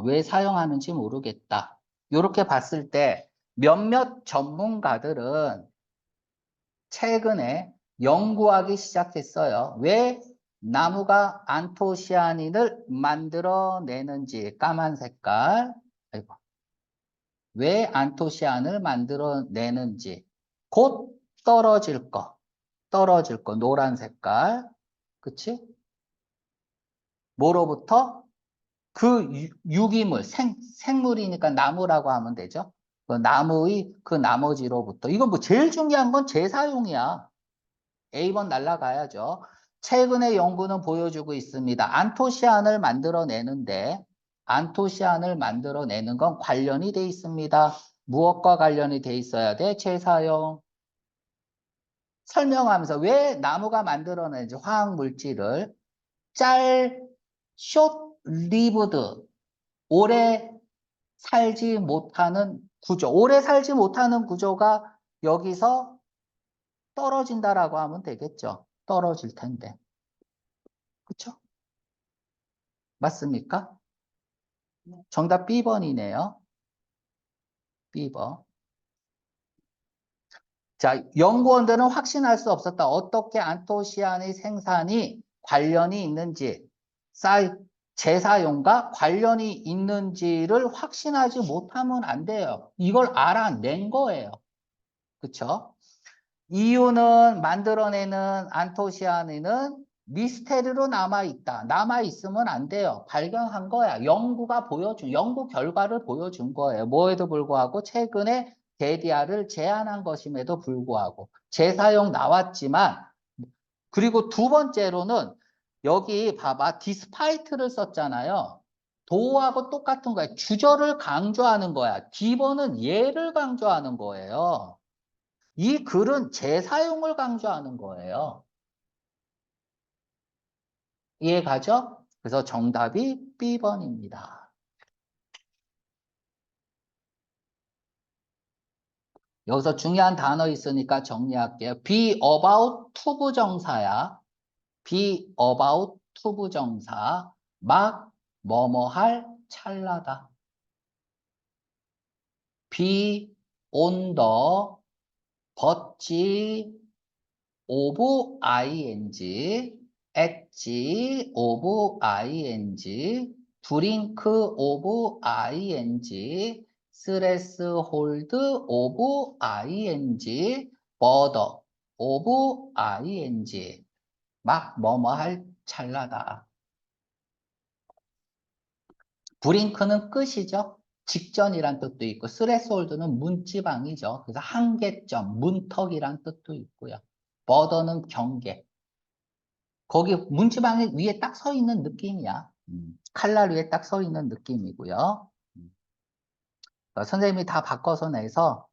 왜 사용하는지 모르겠다. 이렇게 봤을 때 몇몇 전문가들은 최근에 연구하기 시작했어요. 왜 나무가 안토시아닌을 만들어내는지 까만 색깔. 아이고. 왜 안토시아닌을 만들어내는지 곧 떨어질 거 노란 색깔. 그치? 뭐로부터? 그 유기물, 생물이니까 나무라고 하면 되죠. 그 나무의 그 나머지로부터. 이건 뭐 제일 중요한 건 재사용이야. A번 날라가야죠. 최근의 연구는 보여주고 있습니다. 안토시안을 만들어내는 건 관련이 돼 있습니다. 무엇과 관련이 돼 있어야 돼? 재사용. 설명하면서 왜 나무가 만들어내는지 화학 물질을 숏 리브드 오래 살지 못하는 구조. 오래 살지 못하는 구조가 여기서 떨어진다라고 하면 되겠죠. 떨어질 텐데. 그쵸? 맞습니까? 정답 B번이네요. B번. 자, 연구원들은 확신할 수 없었다. 어떻게 안토시아닌의 생산이 관련이 있는지, 재사용과 관련이 있는지를 확신하지 못하면 안 돼요. 이걸 알아낸 거예요. 그쵸? 이유는 만들어내는 안토시아닌은 미스테리로 남아있다. 남아있으면 안 돼요. 발견한 거야. 연구 결과를 보여준 거예요. 뭐에도 불구하고 최근에 데디아를 제안한 것임에도 불구하고 재사용 나왔지만 그리고 두 번째로는 여기 봐봐. 디스파이트를 썼잖아요. 도하고 똑같은 거야. 주절을 강조하는 거야. D번은 얘를 강조하는 거예요. 이 글은 재사용을 강조하는 거예요. 이해가죠? 그래서 정답이 B번입니다. 여기서 중요한 단어 있으니까 정리할게요. be about 투부정사야. be about 투부정사. 막 뭐뭐 할 찰나다. be on the verge of ing 엣지 오브 ing, 드링크 오브 ing, 스레스 홀드 오브 ing, 버더 오브 ing. 막 뭐뭐 할 찰나다. 브링크는 끝이죠. 직전이란 뜻도 있고, 스레스홀드는 문지방이죠. 그래서 한계점, 문턱이란 뜻도 있고요. 버더는 경계. 거기 문지방이 위에 딱 서 있는 느낌이야. 칼날 위에 딱 서 있는 느낌이고요. 선생님이 다 바꿔서 내서,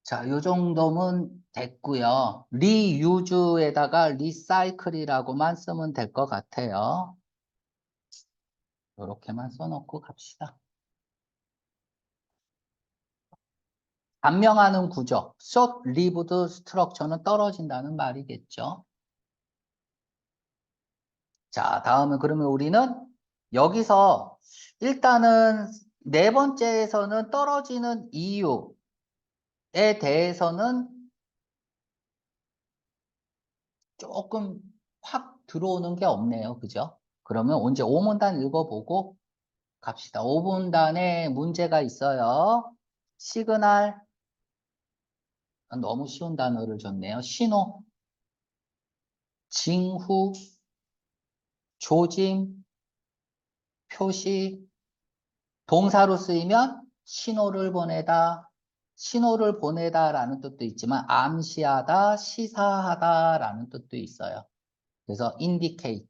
자, 요 정도면 됐고요. 리유즈에다가 리사이클이라고만 쓰면 될 것 같아요. 이렇게만 써놓고 갑시다. 단명하는 구조, short-lived structure는 떨어진다는 말이겠죠. 자, 다음은 그러면 우리는 여기서 일단은 네 번째에서는 떨어지는 이유에 대해서는 조금 확 들어오는 게 없네요. 그죠? 그러면 언제 5문단 읽어보고 갑시다. 5문단에 문제가 있어요. 시그널, 너무 쉬운 단어를 줬네요. 신호, 징후, 조짐, 표시, 동사로 쓰이면 신호를 보내다, 신호를 보내다라는 뜻도 있지만 암시하다, 시사하다라는 뜻도 있어요. 그래서 indicate,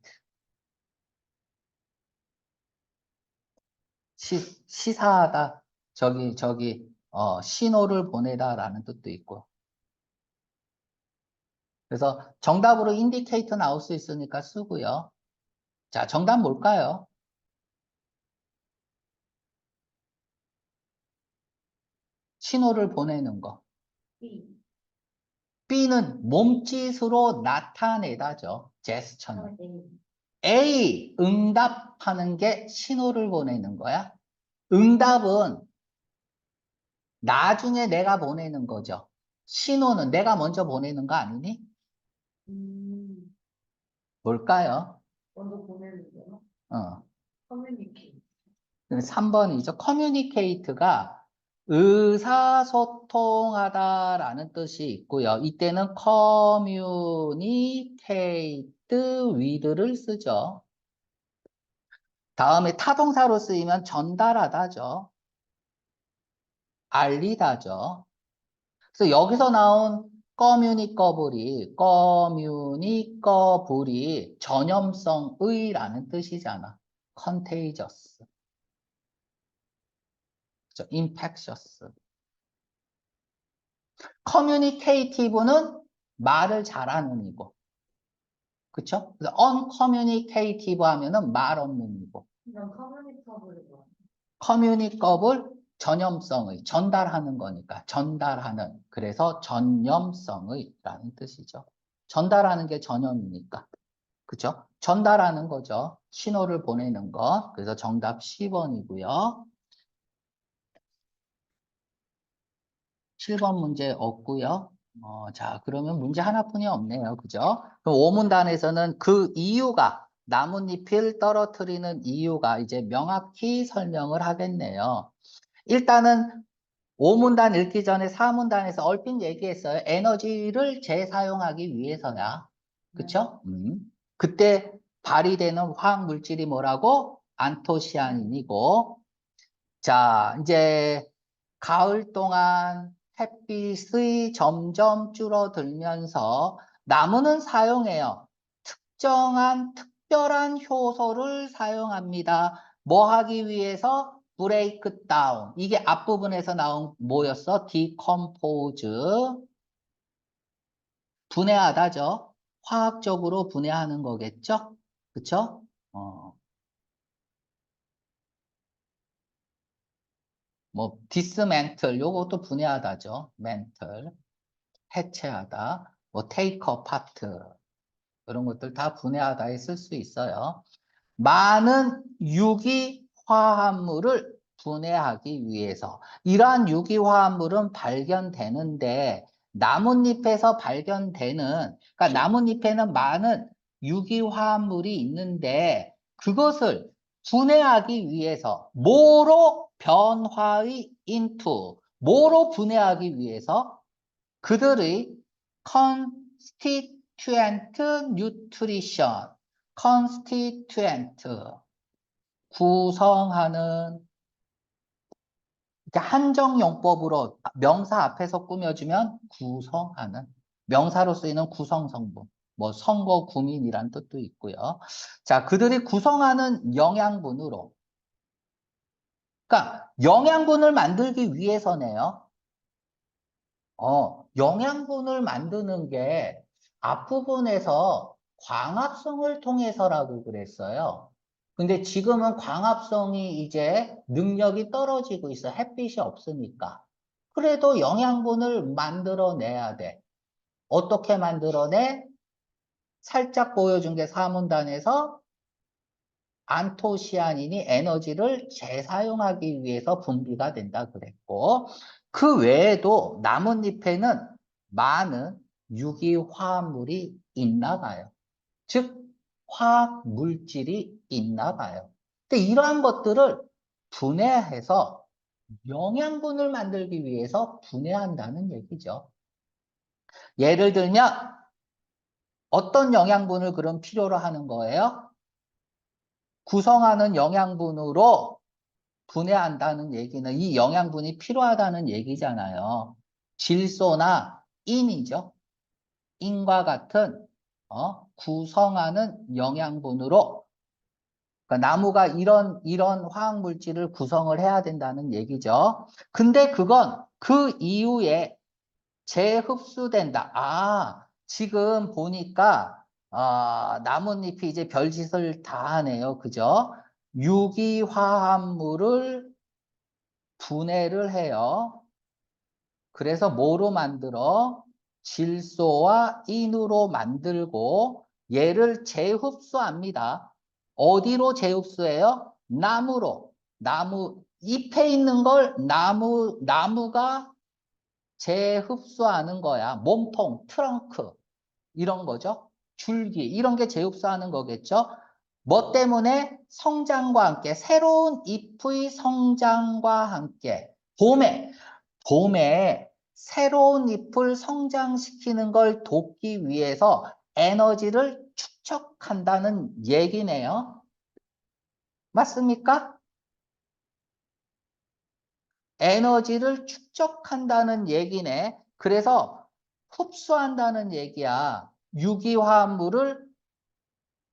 시사하다, 신호를 보내다라는 뜻도 있고. 그래서 정답으로 indicate 나올 수 있으니까 쓰고요. 자, 정답 뭘까요? 신호를 보내는 거. B. B는 몸짓으로 나타내다죠. 제스처는. A. A, 응답하는 게 신호를 보내는 거야. 응답은 나중에 내가 보내는 거죠. 신호는 내가 먼저 보내는 거 아니니? 뭘까요? 먼저 보내는 거요? 어, 커뮤니케이션. 3번이죠. communicate가 의사소통하다라는 뜻이 있고요. 이때는 communicate with를 쓰죠. 다음에 타동사로 쓰이면 전달하다죠. 알리다죠. 그래서 여기서 나온 커뮤니커블이 전염성의라는 뜻이잖아. contagious, 그죠? infectious. communicative는 말을 잘하는 이고, 그쵸? 그래서 uncommunicative 하면은 말 없는 이고, 이런 커뮤니커블이 뭐? communicable 전염성의, 전달하는 거니까 전달하는, 그래서 전염성의라는 뜻이죠. 전달하는 게 전염이니까, 그죠? 전달하는 거죠. 신호를 보내는 것. 그래서 정답 10번이고요. 7번 문제 없고요. 자, 그러면 문제 하나뿐이 없네요. 그죠? 그럼 5문단에서는 그 이유가, 나뭇잎을 떨어뜨리는 이유가 이제 명확히 설명을 하겠네요. 일단은 5문단 읽기 전에 4문단에서 얼핏 얘기했어요. 에너지를 재사용하기 위해서야. 그쵸? 그때 발휘되는 화학 물질이 뭐라고? 안토시아닌이고. 자, 이제 가을 동안 햇빛이 점점 줄어들면서 나무는 사용해요. 특별한 효소를 사용합니다. 뭐 하기 위해서? 브레이크 다운. 이게 앞부분에서 나온 뭐였어? 디컴포즈. 분해하다죠. 화학적으로 분해하는 거겠죠? 그쵸? 뭐, 디스맨틀, 요것도 분해하다죠. 멘틀, 해체하다. 뭐, 테이크 어파트, 이런 것들 다 분해하다에 쓸 수 있어요. 많은 유기 화합물을 분해하기 위해서 이러한 유기 화합물은 발견되는데 나뭇잎에서 발견되는, 그러니까 나뭇잎에는 많은 유기화합물이 있는데 그것을 분해하기 위해서 뭐로 변화의 into, 뭐로 분해하기 위해서 그들의 constituent nutrition, constituent 구성하는 이렇게 한정용법으로 명사 앞에서 꾸며주면 구성하는 명사로 쓰이는 구성 성분 뭐 선거 구민이란 뜻도 있고요. 자, 그들이 구성하는 영양분으로 그러니까 영양분을 만들기 위해서네요. 영양분을 만드는 게 앞부분에서 광합성을 통해서라고 그랬어요. 근데 지금은 광합성이 이제 능력이 떨어지고 있어. 햇빛이 없으니까. 그래도 영양분을 만들어내야 돼. 어떻게 만들어내? 살짝 보여준 게 사문단에서 안토시아닌이 에너지를 재사용하기 위해서 분비가 된다 그랬고 그 외에도 나뭇잎에는 많은 유기화합물이 있나 봐요. 즉 화학 물질이 있나 봐요. 근데 이러한 것들을 분해해서 영양분을 만들기 위해서 분해한다는 얘기죠. 예를 들면 어떤 영양분을 그럼 필요로 하는 거예요? 구성하는 영양분으로 분해한다는 얘기는 이 영양분이 필요하다는 얘기잖아요. 질소나 인이죠. 인과 같은 구성하는 영양분으로 그러니까 나무가 이런 화학 물질을 구성을 해야 된다는 얘기죠. 근데 그건 그 이후에 재흡수된다. 아, 지금 보니까 나뭇잎이 이제 별짓을 다 하네요. 그죠? 유기화합물을 분해를 해요. 그래서 뭐로 만들어? 질소와 인으로 만들고 얘를 재흡수합니다. 어디로 재흡수해요? 나무로. 나무, 잎에 있는 걸 나무가 재흡수하는 거야. 몸통, 트렁크, 이런 거죠. 줄기, 이런 게 재흡수하는 거겠죠. 뭐 때문에? 성장과 함께, 새로운 잎의 성장과 함께, 봄에 새로운 잎을 성장시키는 걸 돕기 위해서 에너지를 축적한다는 얘기네요. 맞습니까? 에너지를 축적한다는 얘기네. 그래서 흡수한다는 얘기야. 유기화합물을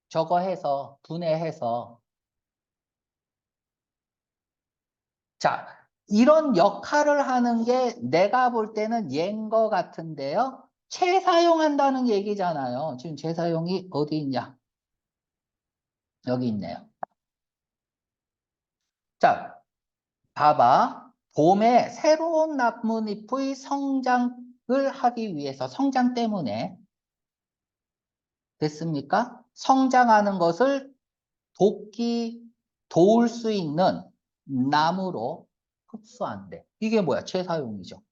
저거 해서, 분해해서. 자, 이런 역할을 하는 게 내가 볼 때는 얘인 것 같은데요. 재사용한다는 얘기잖아요. 지금 재사용이 어디 있냐? 여기 있네요. 자, 봐봐. 봄에 새로운 나뭇잎의 성장을 하기 위해서, 성장 때문에 됐습니까? 성장하는 것을 도울 수 있는 나무로 흡수한대. 이게 뭐야? 재사용이죠.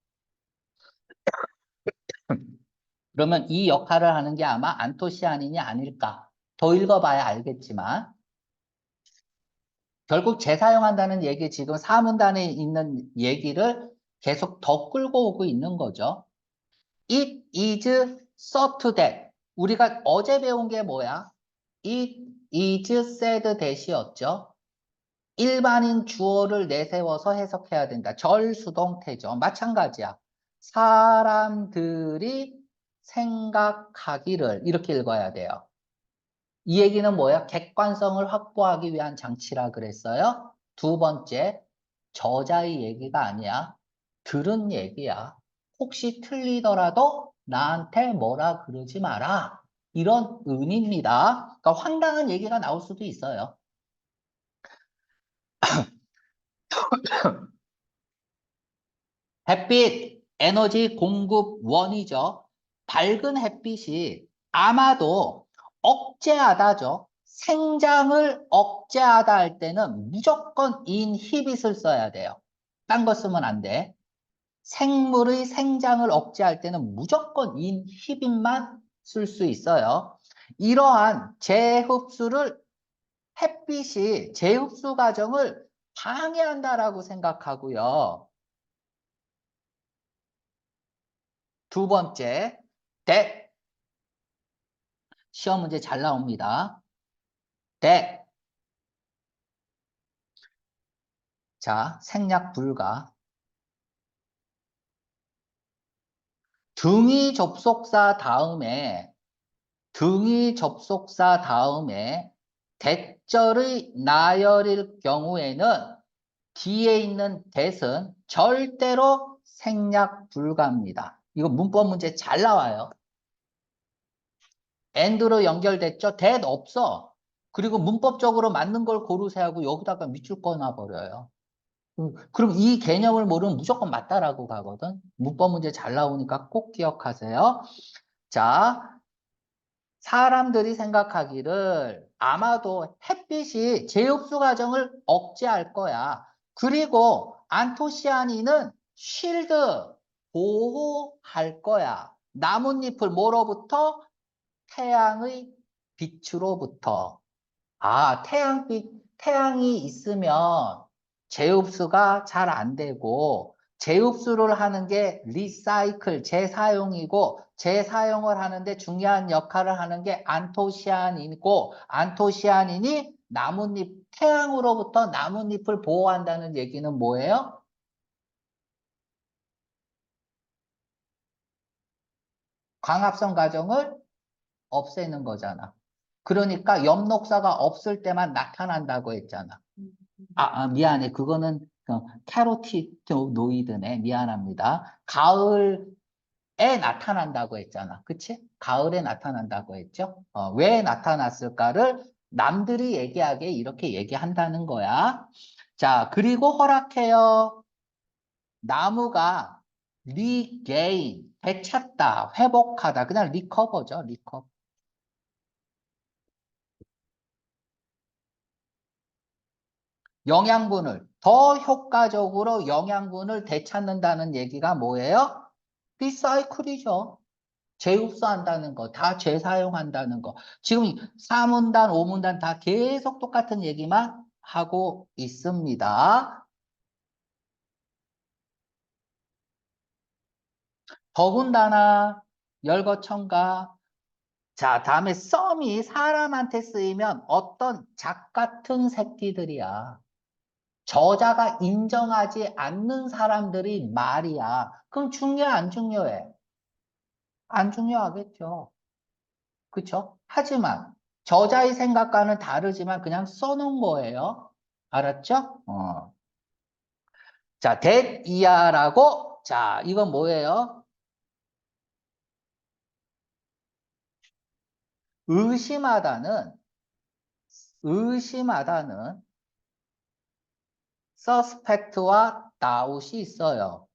그러면 이 역할을 하는 게 아마 안토시아닌이 아닐까. 더 읽어봐야 알겠지만 결국 재사용한다는 얘기 지금 사문단에 있는 얘기를 계속 더 끌고 오고 있는 거죠. It is so that 우리가 어제 배운 게 뭐야? It is said that이었죠. 일반인 주어를 내세워서 해석해야 된다. 절수동태죠. 마찬가지야. 사람들이 생각하기를 이렇게 읽어야 돼요. 이 얘기는 뭐야? 객관성을 확보하기 위한 장치라 그랬어요. 두 번째, 저자의 얘기가 아니야. 들은 얘기야. 혹시 틀리더라도 나한테 뭐라 그러지 마라. 이런 의미입니다. 그러니까 황당한 얘기가 나올 수도 있어요. 햇빛, 에너지 공급원이죠. 밝은 햇빛이 아마도 억제하다죠. 생장을 억제하다 할 때는 무조건 인히빗을 써야 돼요. 딴 거 쓰면 안 돼. 생물의 생장을 억제할 때는 무조건 인히빈만 쓸 수 있어요. 이러한 재흡수를 햇빛이 재흡수 과정을 방해한다라고 생각하고요. 두 번째, that. 시험 문제 잘 나옵니다. that. 자, 생략 불가. 등위 접속사 다음에 대절의 나열일 경우에는 뒤에 있는 that은 절대로 생략 불가입니다. 이거 문법 문제 잘 나와요. and로 연결됐죠? that 없어. 그리고 문법적으로 맞는 걸 고르세요 하고 여기다가 밑줄 꺼놔 버려요. 그럼 이 개념을 모르면 무조건 맞다라고 가거든. 문법 문제 잘 나오니까 꼭 기억하세요. 자, 사람들이 생각하기를 아마도 햇빛이 재흡수 과정을 억제할 거야. 그리고 안토시아닌은 쉴드, 보호할 거야. 나뭇잎을 뭐로부터? 태양의 빛으로부터. 아, 태양이 있으면 재흡수가 잘 안 되고, 재흡수를 하는 게 리사이클, 재사용이고, 재사용을 하는데 중요한 역할을 하는 게 안토시아닌이고, 안토시아닌이 태양으로부터 나뭇잎을 보호한다는 얘기는 뭐예요? 광합성 과정을 없애는 거잖아. 그러니까 엽록사가 없을 때만 나타난다고 했잖아. 미안해. 그거는 캐로티노이드네. 미안합니다. 가을에 나타난다고 했잖아. 그치? 가을에 나타난다고 했죠? 왜 나타났을까를 남들이 얘기하게 이렇게 얘기한다는 거야. 자, 그리고 허락해요. 나무가 리게인, 되찾다, 회복하다. 그냥 리커버죠. 리커버. 더 효과적으로 영양분을 되찾는다는 얘기가 뭐예요? 리사이클이죠. 재흡수한다는 거, 다 재사용한다는 거. 지금 4문단, 5문단 다 계속 똑같은 얘기만 하고 있습니다. 더군다나 열거첨가. 자, 다음에 썸이 사람한테 쓰이면 어떤 작 같은 새끼들이야. 저자가 인정하지 않는 사람들이 말이야. 그럼 중요해, 안 중요해? 안 중요하겠죠. 그쵸? 하지만 저자의 생각과는 다르지만 그냥 써놓은 거예요. 알았죠? 자, that 이하라고. 자, 이건 뭐예요? 의심하다는 suspect와 doubt이 있어요.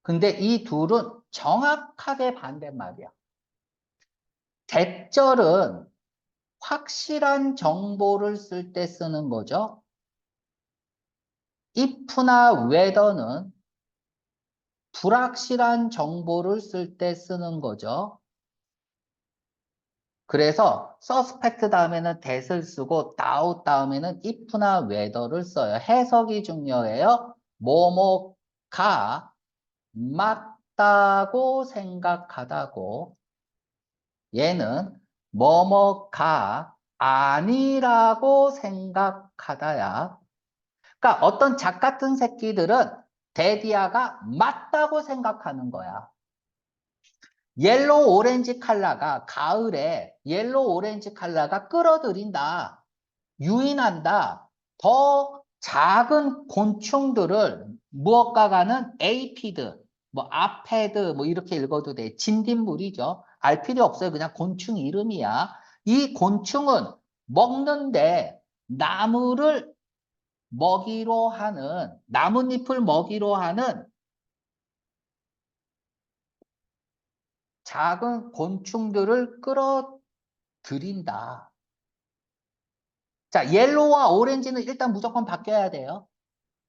근데 이 둘은 정확하게 반대말이야. 대절은 확실한 정보를 쓸 때 쓰는 거죠. if나 whether는 불확실한 정보를 쓸 때 쓰는 거죠. 그래서 suspect 다음에는 that을 쓰고 doubt 다음에는 if나 whether를 써요. 해석이 중요해요. 뭐뭐가 맞다고 생각하다고, 얘는 뭐뭐가 아니라고 생각하다야. 그러니까 어떤 작 같은 새끼들은 데디아가 맞다고 생각하는 거야. 옐로우 오렌지 칼라가 가을에 옐로우 오렌지 칼라가 끌어들인다. 유인한다. 더 작은 곤충들을 무엇가가는 에이피드, 뭐 아페드 뭐 이렇게 읽어도 돼. 진딧물이죠. 알 필요 없어요. 그냥 곤충 이름이야. 이 곤충은 먹는데 나무를 먹이로 하는, 나뭇잎을 먹이로 하는 작은 곤충들을 끌어들인다. 자, 옐로우와 오렌지는 일단 무조건 바뀌어야 돼요.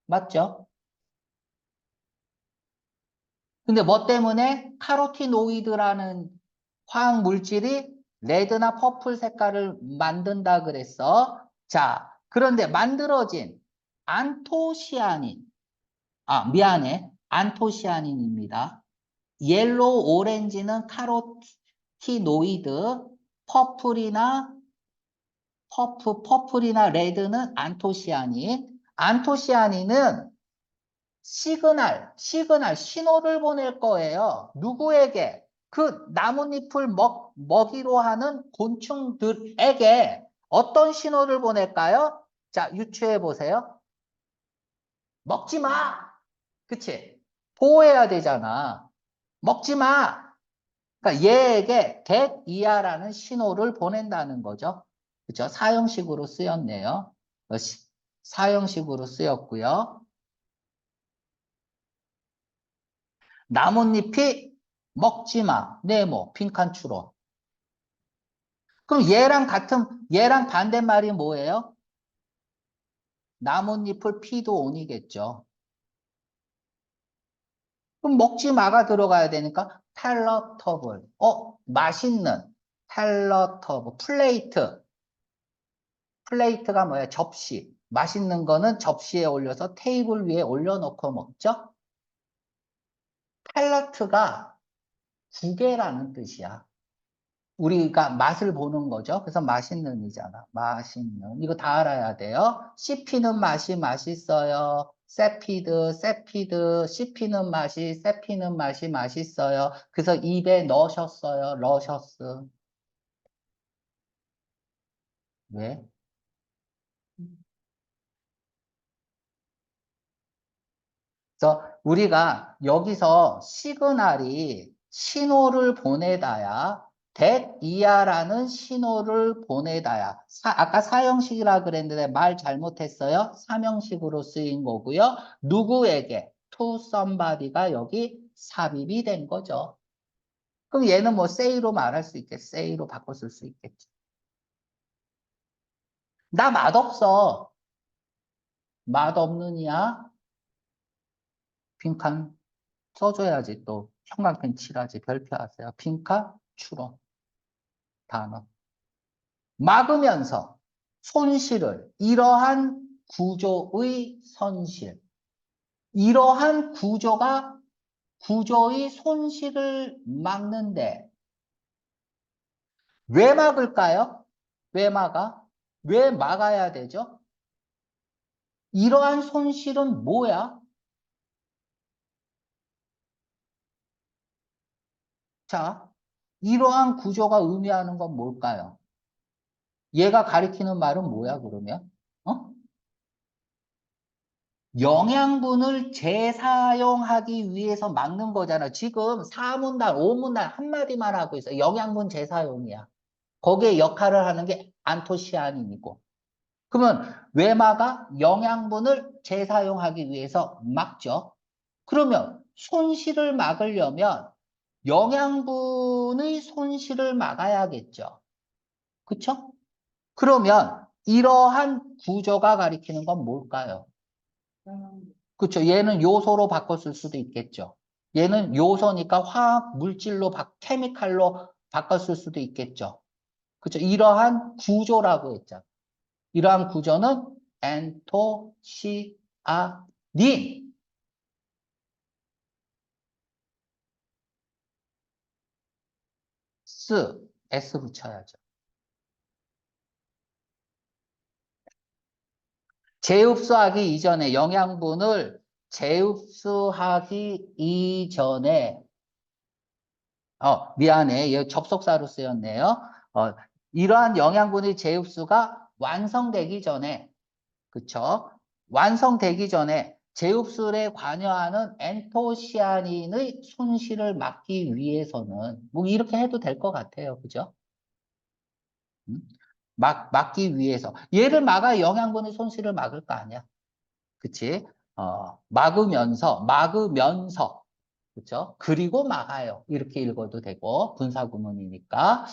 맞죠? 근데 뭐 때문에? 카로티노이드라는 화학 물질이 레드나 퍼플 색깔을 만든다 그랬어. 자, 그런데 만들어진 안토시아닌, 미안해. 안토시아닌입니다. 옐로우 오렌지는 카로티노이드, 퍼플이나 퍼플이나 레드는 안토시아닌. 안토시아닌은 시그널, 신호를 보낼 거예요. 누구에게? 그 나뭇잎을 먹이로 하는 곤충들에게 어떤 신호를 보낼까요? 자, 유추해 보세요. 먹지 마! 그치? 보호해야 되잖아. 먹지 마! 그러니까 얘에게 get 이하라는 신호를 보낸다는 거죠. 그죠? 사형식으로 쓰였네요. 사형식으로 쓰였고요. 나뭇잎이 먹지 마. 네모, 빈칸 추론. 그럼 얘랑 반대말이 뭐예요? 나뭇잎을 피도 온이겠죠. 그럼 먹지 마가 들어가야 되니까 팰러터블. 맛있는 팰러터블. 플레이트가 뭐야? 접시. 맛있는 거는 접시에 올려서 테이블 위에 올려놓고 먹죠? 팰러트가 구개라는 뜻이야. 우리가 맛을 보는 거죠. 그래서 맛있는이잖아. 맛있는. 이거 다 알아야 돼요. 씹히는 맛이 맛있어요. 세피드, 씹히는 맛이, 세피는 맛이 맛있어요. 그래서 입에 넣으셨어요. 러셔스. 왜? 그래서 우리가 여기서 시그널이 신호를 보내다야, that 이하라는 신호를 보내다야. 아까 사형식이라 그랬는데 말 잘못했어요. 삼형식으로 쓰인 거고요. 누구에게? to somebody가 여기 삽입이 된 거죠. 그럼 얘는 뭐 say로 말할 수 있겠지. say로 바꿔 쓸 수 있겠지. 나 맛없어. 맛없느냐? 빈칸 써줘야지 또 형광펜 칠하지 별표하세요. 빈칸 추론 단어. 막으면서 손실을 이러한 구조의 손실. 이러한 구조의 손실을 막는데 왜 막을까요? 왜 막아? 왜 막아야 되죠? 이러한 손실은 뭐야? 자, 이러한 구조가 의미하는 건 뭘까요? 얘가 가리키는 말은 뭐야, 그러면? 어? 영양분을 재사용하기 위해서 막는 거잖아. 지금 4문단, 5문단 한마디만 하고 있어. 영양분 재사용이야. 거기에 역할을 하는 게 안토시아닌이고. 그러면 왜 막아? 영양분을 재사용하기 위해서 막죠. 그러면 손실을 막으려면 영양분의 손실을 막아야겠죠. 그쵸? 그러면 이러한 구조가 가리키는 건 뭘까요? 그쵸. 얘는 요소로 바꿨을 수도 있겠죠. 얘는 요소니까 화학 물질로, 케미칼로 바꿨을 수도 있겠죠. 그쵸. 이러한 구조라고 했죠. 이러한 구조는 엔토시아닌. S 붙여야죠. 재흡수하기 이전에 영양분을 재흡수하기 이전에 미안해. 이 접속사로 쓰였네요. 이러한 영양분의 재흡수가 완성되기 전에, 그쵸? 완성되기 전에 재흡수에 관여하는 엔토시아닌의 손실을 막기 위해서는, 뭐 이렇게 해도 될 것 같아요. 그죠? 음? 막기 위해서. 얘를 막아 영양분의 손실을 막을 거 아니야. 그치? 막으면서. 그쵸? 그리고 막아요. 이렇게 읽어도 되고, 분사구문이니까.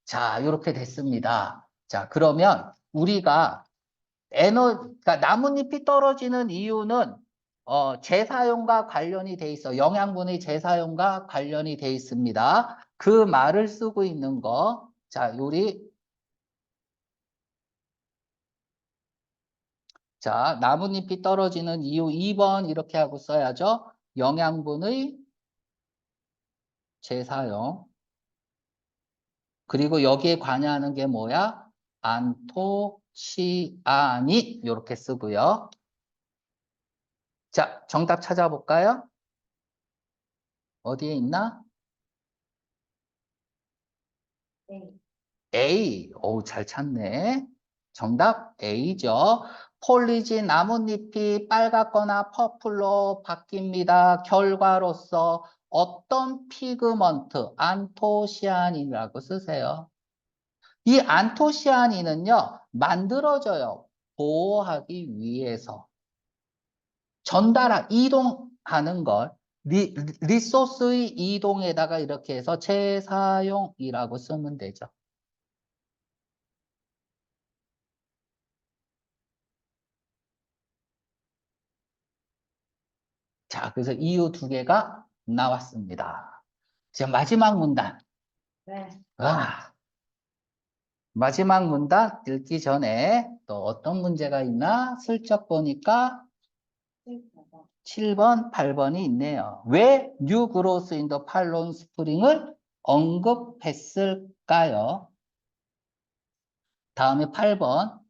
자, 이렇게 됐습니다. 자, 그러면 우리가 그러니까 나뭇잎이 떨어지는 이유는 재사용과 관련이 돼 있어. 영양분의 재사용과 관련이 돼 있습니다. 그 말을 쓰고 있는 거. 자, 자, 나뭇잎이 떨어지는 이유 2번 이렇게 하고 써야죠. 영양분의 재사용. 그리고 여기에 관여하는 게 뭐야? 안토시아닌 이렇게 쓰고요. 자, 정답 찾아볼까요? 어디에 있나? 네. A. 오, 잘 찾네. 정답 A죠. 폴리지 나뭇잎이 빨갛거나 퍼플로 바뀝니다. 결과로서 어떤 피그먼트, 안토시아닌이라고 쓰세요. 이 안토시아닌은요, 만들어져요. 보호하기 위해서. 이동하는 걸, 리소스의 이동에다가 이렇게 해서 재사용이라고 쓰면 되죠. 자, 그래서 이유 두 개가 나왔습니다. 자, 마지막 문단. 네. 아, 마지막 문단 읽기 전에 또 어떤 문제가 있나 슬쩍 보니까 7번, 8번이 있네요. 왜 뉴 그로스 인더 팔론 스프링을 언급했을까요? 다음에 8번.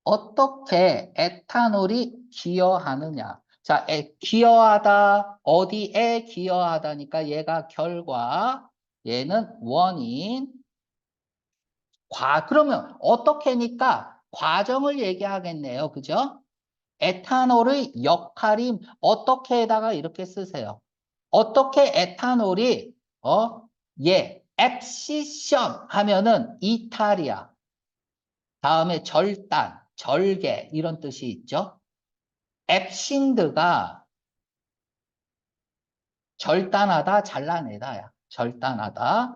어떻게 에탄올이 기여하느냐? 자, 기여하다, 어디에 기여하다니까 얘가 결과, 얘는 원인, 그러면 어떻게니까 과정을 얘기하겠네요. 그죠? 에탄올의 역할이 어떻게에다가 이렇게 쓰세요. 어떻게 에탄올이, 앱시션 하면은 이탈이야. 다음에 절단, 절개 이런 뜻이 있죠. 앱신드가 절단하다, 잘라내다야. 절단하다.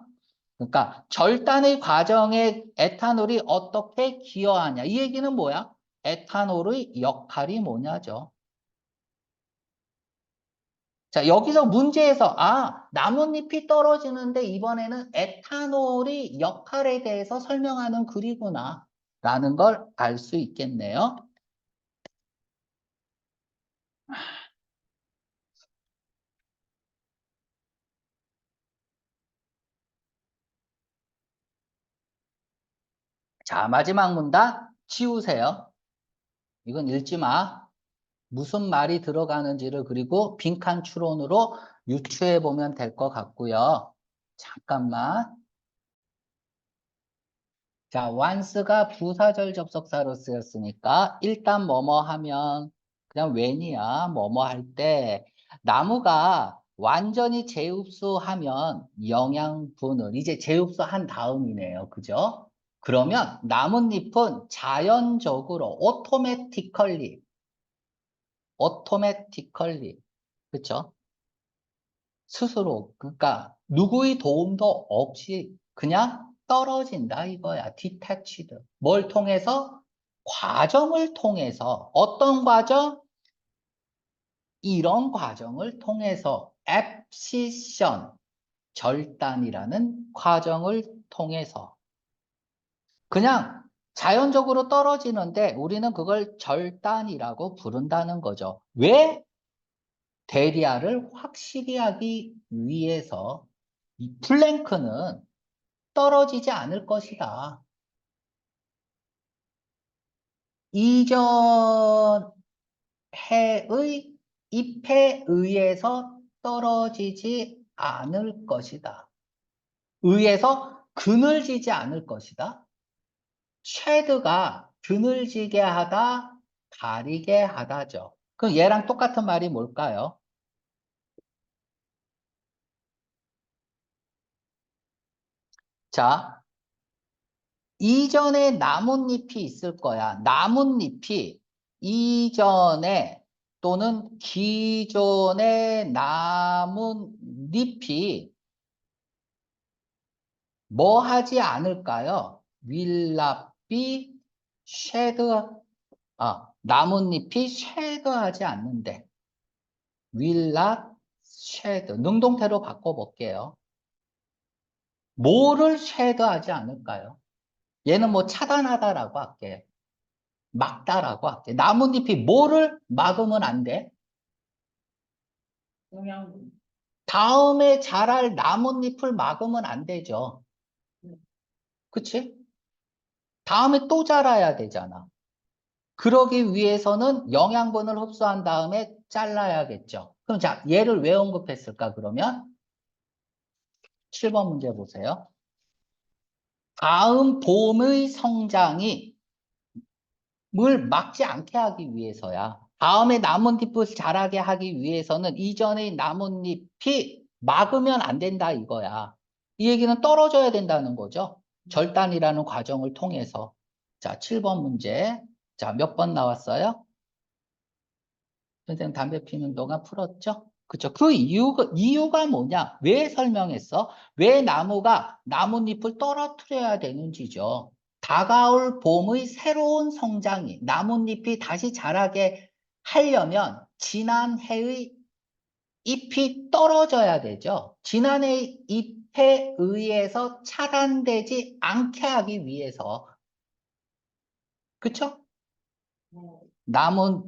그러니까 절단의 과정에 에탄올이 어떻게 기여하냐. 이 얘기는 뭐야? 에탄올의 역할이 뭐냐죠. 자, 여기서 문제에서 나뭇잎이 떨어지는데 이번에는 에탄올의 역할에 대해서 설명하는 글이구나 라는 걸 알 수 있겠네요. 자, 마지막 문단 지우세요. 이건 읽지 마. 무슨 말이 들어가는지를 그리고 빈칸 추론으로 유추해 보면 될 것 같고요. 잠깐만. 자, once가 부사절 접속사로 쓰였으니까 일단 뭐뭐 하면 그냥 when이야. 뭐뭐 할 때 나무가 완전히 재흡수하면 영양분을 이제 재흡수한 다음이네요. 그죠? 그러면 나뭇잎은 자연적으로 automatically 그쵸? 스스로 그러니까 누구의 도움도 없이 그냥 떨어진다 이거야. detached. 뭘 통해서? 과정을 통해서. 어떤 과정? 이런 과정을 통해서 abscission, 절단이라는 과정을 통해서 그냥 자연적으로 떨어지는데 우리는 그걸 절단이라고 부른다는 거죠. 왜? 대리아를 확실히 하기 위해서 이 플랭크는 떨어지지 않을 것이다. 이전 해의 잎에 의해서 떨어지지 않을 것이다. 의해서 그늘지지 않을 것이다. 쉐드가 그늘지게 하다, 가리게 하다죠. 그럼 얘랑 똑같은 말이 뭘까요? 자, 이전에 나뭇잎이 있을 거야. 나뭇잎이 이전에 또는 기존의 나뭇잎이 뭐 하지 않을까요? will not be shed, 나뭇잎이 쉐드하지 않는데. will not shed. 능동태로 바꿔볼게요. 뭐를 shed 하지 않을까요? 얘는 뭐 차단하다라고 할게요. 막다라고 할게요. 나뭇잎이 뭐를 막으면 안 돼? 영양분. 다음에 자랄 나뭇잎을 막으면 안 되죠. 그치? 다음에 또 자라야 되잖아. 그러기 위해서는 영양분을 흡수한 다음에 잘라야겠죠. 그럼 자, 얘를 왜 언급했을까, 그러면? 7번 문제 보세요. 다음 봄의 성장이 물 막지 않게 하기 위해서야. 다음에 나뭇잎을 자라게 하기 위해서는 이전의 나뭇잎이 막으면 안 된다 이거야. 이 얘기는 떨어져야 된다는 거죠. 절단이라는 과정을 통해서. 자, 7번 문제. 자, 몇 번 나왔어요? 선생님 담배 피는 동안 풀었죠? 그쵸? 그 이유가 뭐냐? 왜 설명했어? 왜 나무가 나뭇잎을 떨어뜨려야 되는지죠. 다가올 봄의 새로운 성장이 나뭇잎이 다시 자라게 하려면 지난 해의 잎이 떨어져야 되죠. 지난 해의 잎에 의해서 차단되지 않게 하기 위해서. 그쵸? 네.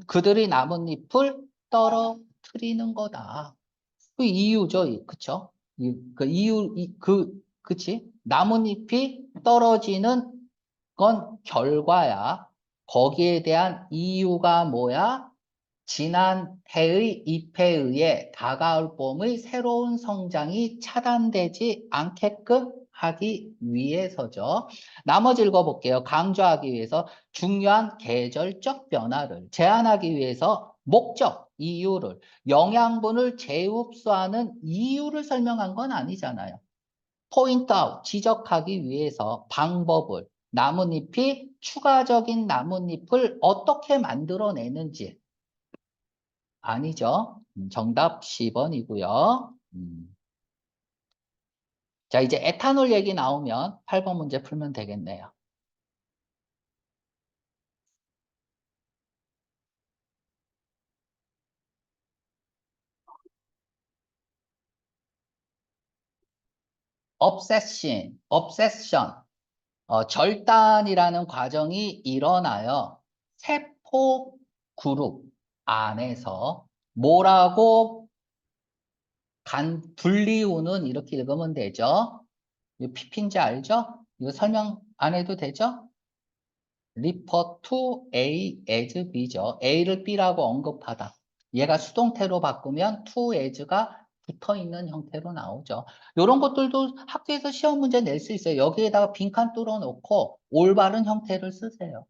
그들이 나뭇잎을 떨어뜨리는 거다. 그 이유죠. 그쵸? 그치? 나뭇잎이 떨어지는 건 결과야. 거기에 대한 이유가 뭐야? 지난 해의 잎에 의해 다가올 봄의 새로운 성장이 차단되지 않게끔 하기 위해서죠. 나머지 읽어볼게요. 강조하기 위해서 중요한 계절적 변화를 제한하기 위해서 목적, 이유를, 영양분을 재흡수하는 이유를 설명한 건 아니잖아요. 포인트 아웃, 지적하기 위해서 방법을, 나뭇잎이 추가적인 나뭇잎을 어떻게 만들어내는지. 아니죠. 정답 10번이고요. 자, 이제 에탄올 얘기 나오면 8번 문제 풀면 되겠네요. obsession, 절단이라는 과정이 일어나요. 세포 그룹 안에서 뭐라고 분리우는 이렇게 읽으면 되죠. 이거 PP인지 알죠? 이거 설명 안 해도 되죠? refer to A as B죠. A를 B라고 언급하다. 얘가 수동태로 바꾸면 to as가 붙어있는 형태로 나오죠. 이런 것들도 학교에서 시험 문제 낼 수 있어요. 여기에다가 빈칸 뚫어 놓고 올바른 형태를 쓰세요.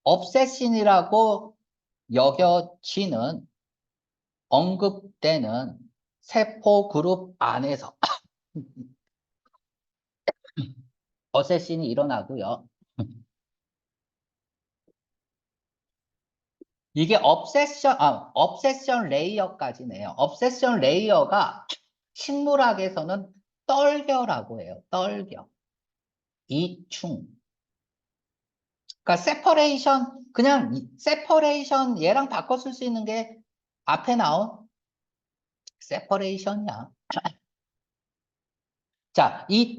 obsession이라고 여겨지는 언급되는 세포 그룹 안에서 어세신이 일어나고요. 이게 obsession 레이어까지네요. obsession 레이어가 식물학에서는 떨겨라고 해요. 떨겨. 이충. 그러니까 separation, 그냥 separation 얘랑 바꿔 쓸 수 있는 게 앞에 나온 separation이야. 자, 이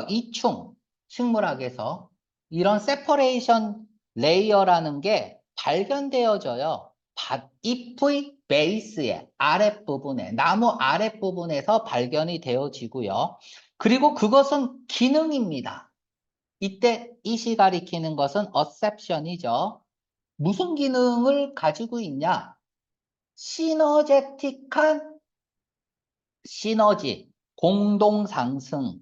이충, 식물학에서 이런 세퍼레이션 레이어라는 게 발견되어져요. 잎의 베이스의 아랫부분에, 나무 아랫부분에서 발견이 되어지고요. 그리고 그것은 기능입니다. 이때 이시 가리키는 것은 어셉션이죠. 무슨 기능을 가지고 있냐? 시너제틱한 시너지, 공동상승의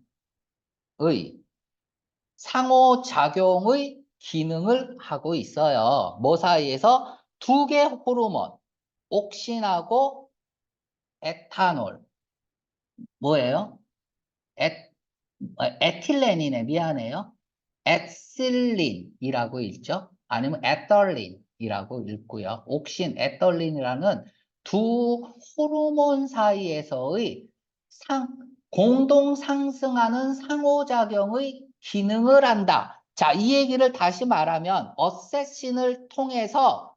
상호작용의 기능을 하고 있어요. 뭐 사이에서 두 개 호르몬, 옥신하고 에탄올. 뭐예요? 에틸렌이네, 미안해요. 에틸린이라고 읽죠? 아니면 에떨린이라고 읽고요. 옥신, 에떨린이라는 두 호르몬 사이에서의 공동 상승하는 상호작용의 기능을 한다. 자, 이 얘기를 다시 말하면 어쌔신을 통해서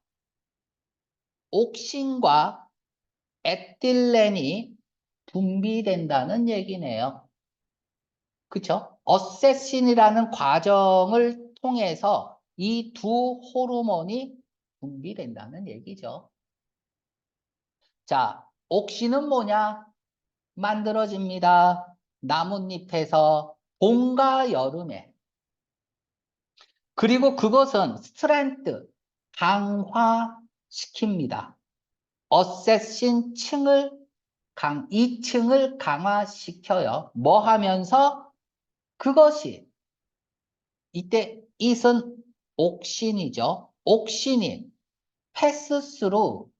옥신과 에틸렌이 분비된다는 얘기네요. 그쵸? 어쌔신이라는 과정을 통해서 이 두 호르몬이 분비된다는 얘기죠. 자, 옥신은 뭐냐? 만들어집니다. 나뭇잎에서 봄과 여름에. 그리고 그것은 스트렝스, 강화시킵니다. 어쌔신 이 층을 강화시켜요. 뭐 하면서? 그것이 이때 it은 옥신이죠. 옥신이 패스스루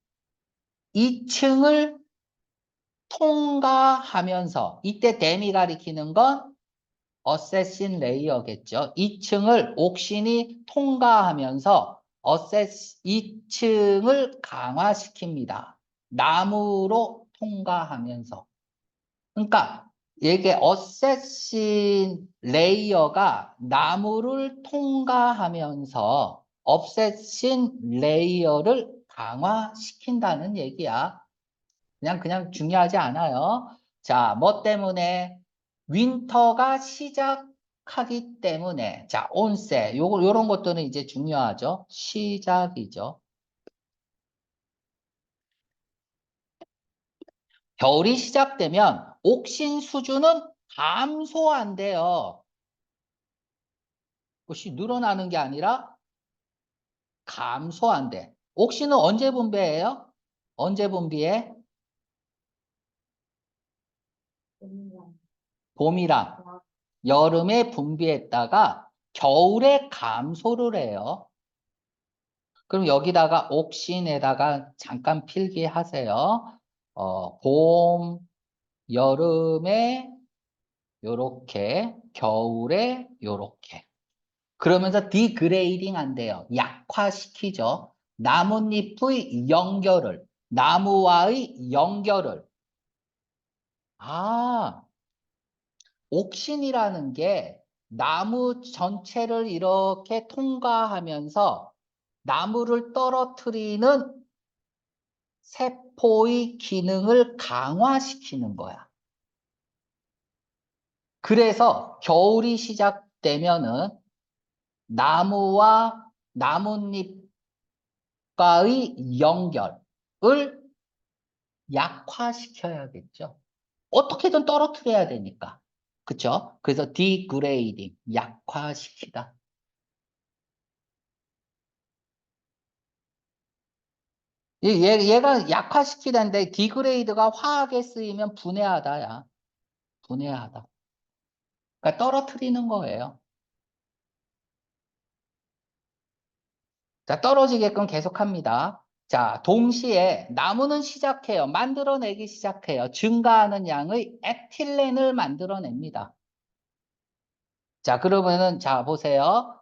2층을 통과하면서 이때 댐이 가리키는 건 어쌔신 레이어겠죠. 2층을 옥신이 통과하면서 2층을 강화시킵니다. 나무로 통과하면서. 그러니까 이게 어쌔신 레이어가 나무를 통과하면서 업셋신 레이어를 강화시킨다는 얘기야. 그냥 중요하지 않아요. 자, 뭐 때문에? 윈터가 시작하기 때문에. 자, 온세. 요런 것들은 이제 중요하죠. 시작이죠. 겨울이 시작되면 옥신 수준은 감소한대요. 그것이 늘어나는 게 아니라 감소한대. 옥신은 언제 분비해요? 언제 분비해? 봄이랑 여름에 분비했다가 겨울에 감소를 해요. 그럼 여기다가 옥신에다가 잠깐 필기하세요. 봄, 여름에 요렇게, 겨울에 요렇게. 그러면서 디그레이딩 한대요. 약화시키죠. 나뭇잎의 연결을, 나무와의 연결을. 아, 옥신이라는 게 나무 전체를 이렇게 통과하면서 나무를 떨어뜨리는 세포의 기능을 강화시키는 거야. 그래서 겨울이 시작되면은 나무와 나뭇잎과의 연결을 약화시켜야겠죠. 어떻게든 떨어뜨려야 되니까. 그쵸? 그래서 디그레이딩, 약화시키다. 얘가 약화시키는데 디그레이드가 화학에 쓰이면 분해하다야. 분해하다. 그러니까 떨어뜨리는 거예요. 자, 떨어지게끔 계속합니다. 자, 동시에 나무는 시작해요. 만들어내기 시작해요. 증가하는 양의 에틸렌을 만들어냅니다. 자, 그러면은 자, 보세요.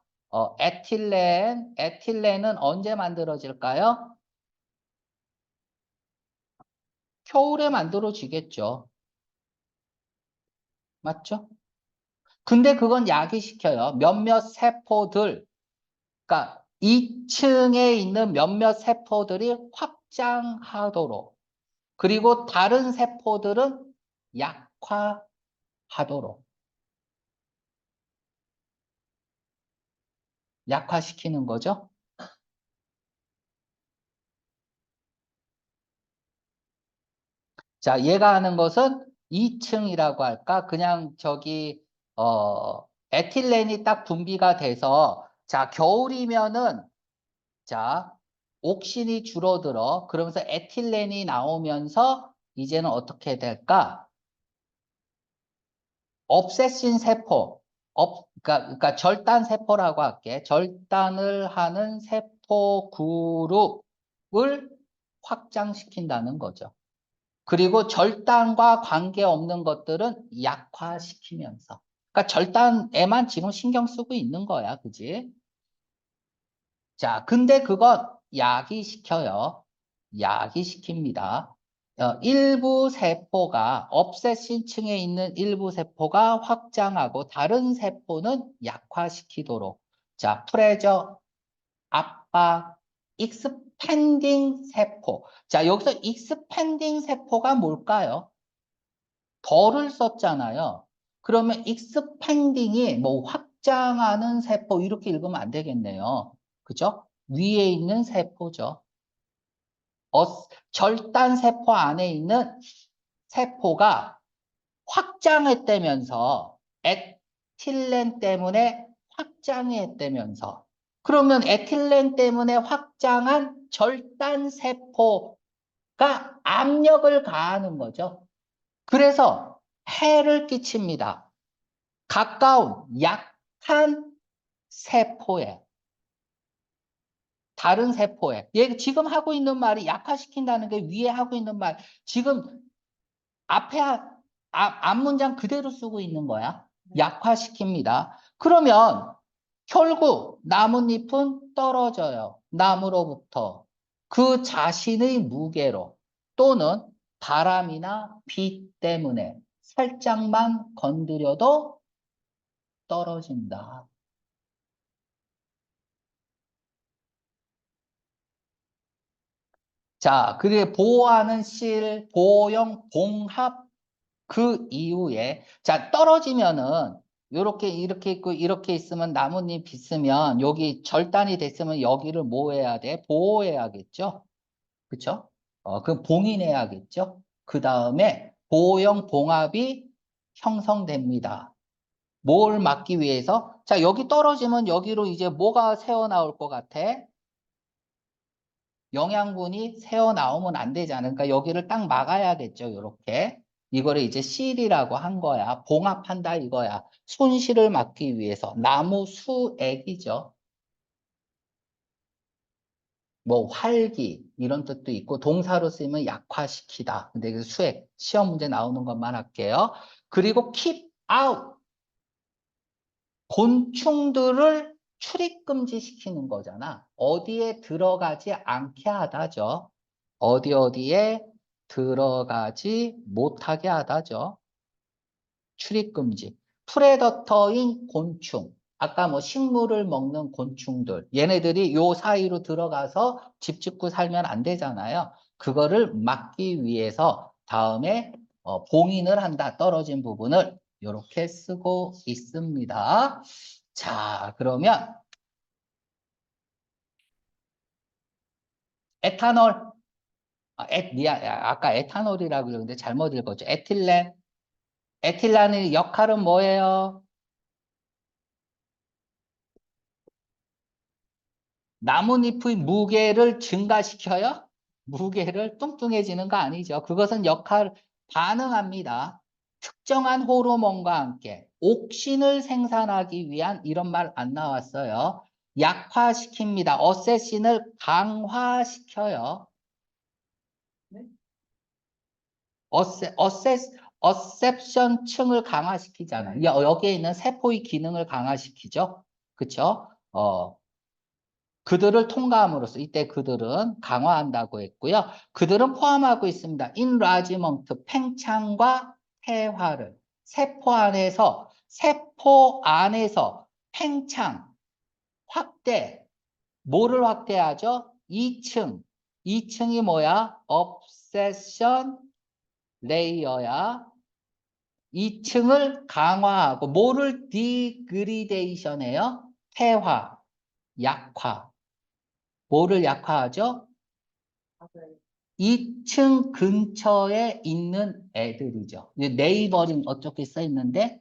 에틸렌은 언제 만들어질까요? 겨울에 만들어지겠죠. 맞죠? 근데 그건 야기시켜요. 몇몇 세포들, 그러니까 2층에 있는 몇몇 세포들이 확장하도록, 그리고 다른 세포들은 약화하도록, 약화시키는 거죠. 자, 얘가 하는 것은 2층이라고 할까? 그냥 에틸렌이 딱 분비가 돼서, 자, 겨울이면은, 자, 옥신이 줄어들어. 그러면서 에틸렌이 나오면서, 이제는 어떻게 될까? 업세신 세포, 그러니까 절단 세포라고 할게. 절단을 하는 세포 그룹을 확장시킨다는 거죠. 그리고 절단과 관계없는 것들은 약화시키면서. 그러니까 절단에만 지금 신경 쓰고 있는 거야. 그지? 자, 근데 그건 야기시켜요. 야기시킵니다. 일부 세포가 업세신층에 있는 일부 세포가 확장하고 다른 세포는 약화시키도록. 자, 프레저, 압박, 익스펜딩 세포. 자, 여기서 익스펜딩 세포가 뭘까요? 덜을 썼잖아요. 그러면 익스펜딩이 뭐 확장하는 세포 이렇게 읽으면 안 되겠네요. 그죠? 위에 있는 세포죠. 절단 세포 안에 있는 세포가 확장했다면서 에틸렌 때문에 확장했다면서 그러면 에틸렌 때문에 확장한 절단 세포가 압력을 가하는 거죠. 그래서 해를 끼칩니다. 가까운 약한 세포에 다른 세포에 얘 지금 하고 있는 말이 약화시킨다는 게 위에 하고 있는 말 지금 앞에 앞문장 그대로 쓰고 있는 거야. 약화시킵니다. 그러면 결국 나뭇잎은 떨어져요. 나무로부터 그 자신의 무게로 또는 바람이나 비 때문에 살짝만 건드려도 떨어진다. 자, 그게 보호하는 실, 보호형 봉합 그 이후에 자 떨어지면은 요렇게 이렇게 있고 이렇게 있으면 나뭇잎 있으면 여기 절단이 됐으면 여기를 뭐 해야 돼? 보호해야겠죠? 그쵸? 그 봉인해야겠죠? 그 다음에 보호형 봉합이 형성됩니다. 뭘 막기 위해서? 자 여기 떨어지면 여기로 이제 뭐가 새어나올 것 같아? 영양분이 새어나오면 안 되잖아. 그러니까 여기를 딱 막아야겠죠. 이렇게. 이거를 이제 실이라고 한 거야. 봉합한다 이거야. 손실을 막기 위해서. 나무 수액이죠. 뭐 활기 이런 뜻도 있고 동사로 쓰이면 약화시키다. 근데 그 수액 시험 문제 나오는 것만 할게요. 그리고 keep out 곤충들을 출입 금지시키는 거잖아. 어디에 들어가지 않게 하다죠. 어디에 들어가지 못하게 하다죠. 출입 금지. 프레더터인 곤충. 아까 뭐 식물을 먹는 곤충들. 얘네들이 요 사이로 들어가서 집 짓고 살면 안 되잖아요. 그거를 막기 위해서 다음에 봉인을 한다. 떨어진 부분을 이렇게 쓰고 있습니다. 자, 그러면 에탄올. 미안, 아까 에탄올이라고 그러는데 잘못 읽었죠. 에틸렌. 에틸렌의 역할은 뭐예요? 나뭇잎의 무게를 증가시켜요? 무게를 뚱뚱해지는 거 아니죠. 그것은 반응합니다. 특정한 호르몬과 함께 옥신을 생산하기 위한 이런 말 안 나왔어요. 약화시킵니다. 어세신을 강화시켜요. 네? 어셉션 층을 강화시키잖아요. 여기에 있는 세포의 기능을 강화시키죠. 그쵸? 그들을 통과함으로써 이때 그들은 강화한다고 했고요. 그들은 포함하고 있습니다. 인라지먼트, 팽창과 태화를 세포 안에서 팽창, 확대, 뭐를 확대하죠? 2층. 2층이 뭐야? obsession 레이어야. 2층을 강화하고 뭐를 디그리데이션 해요? 태화, 약화. 뭐를 약화하죠? 맞아요. 2층 근처에 있는 애들이죠. 네이버링 어떻게 써 있는데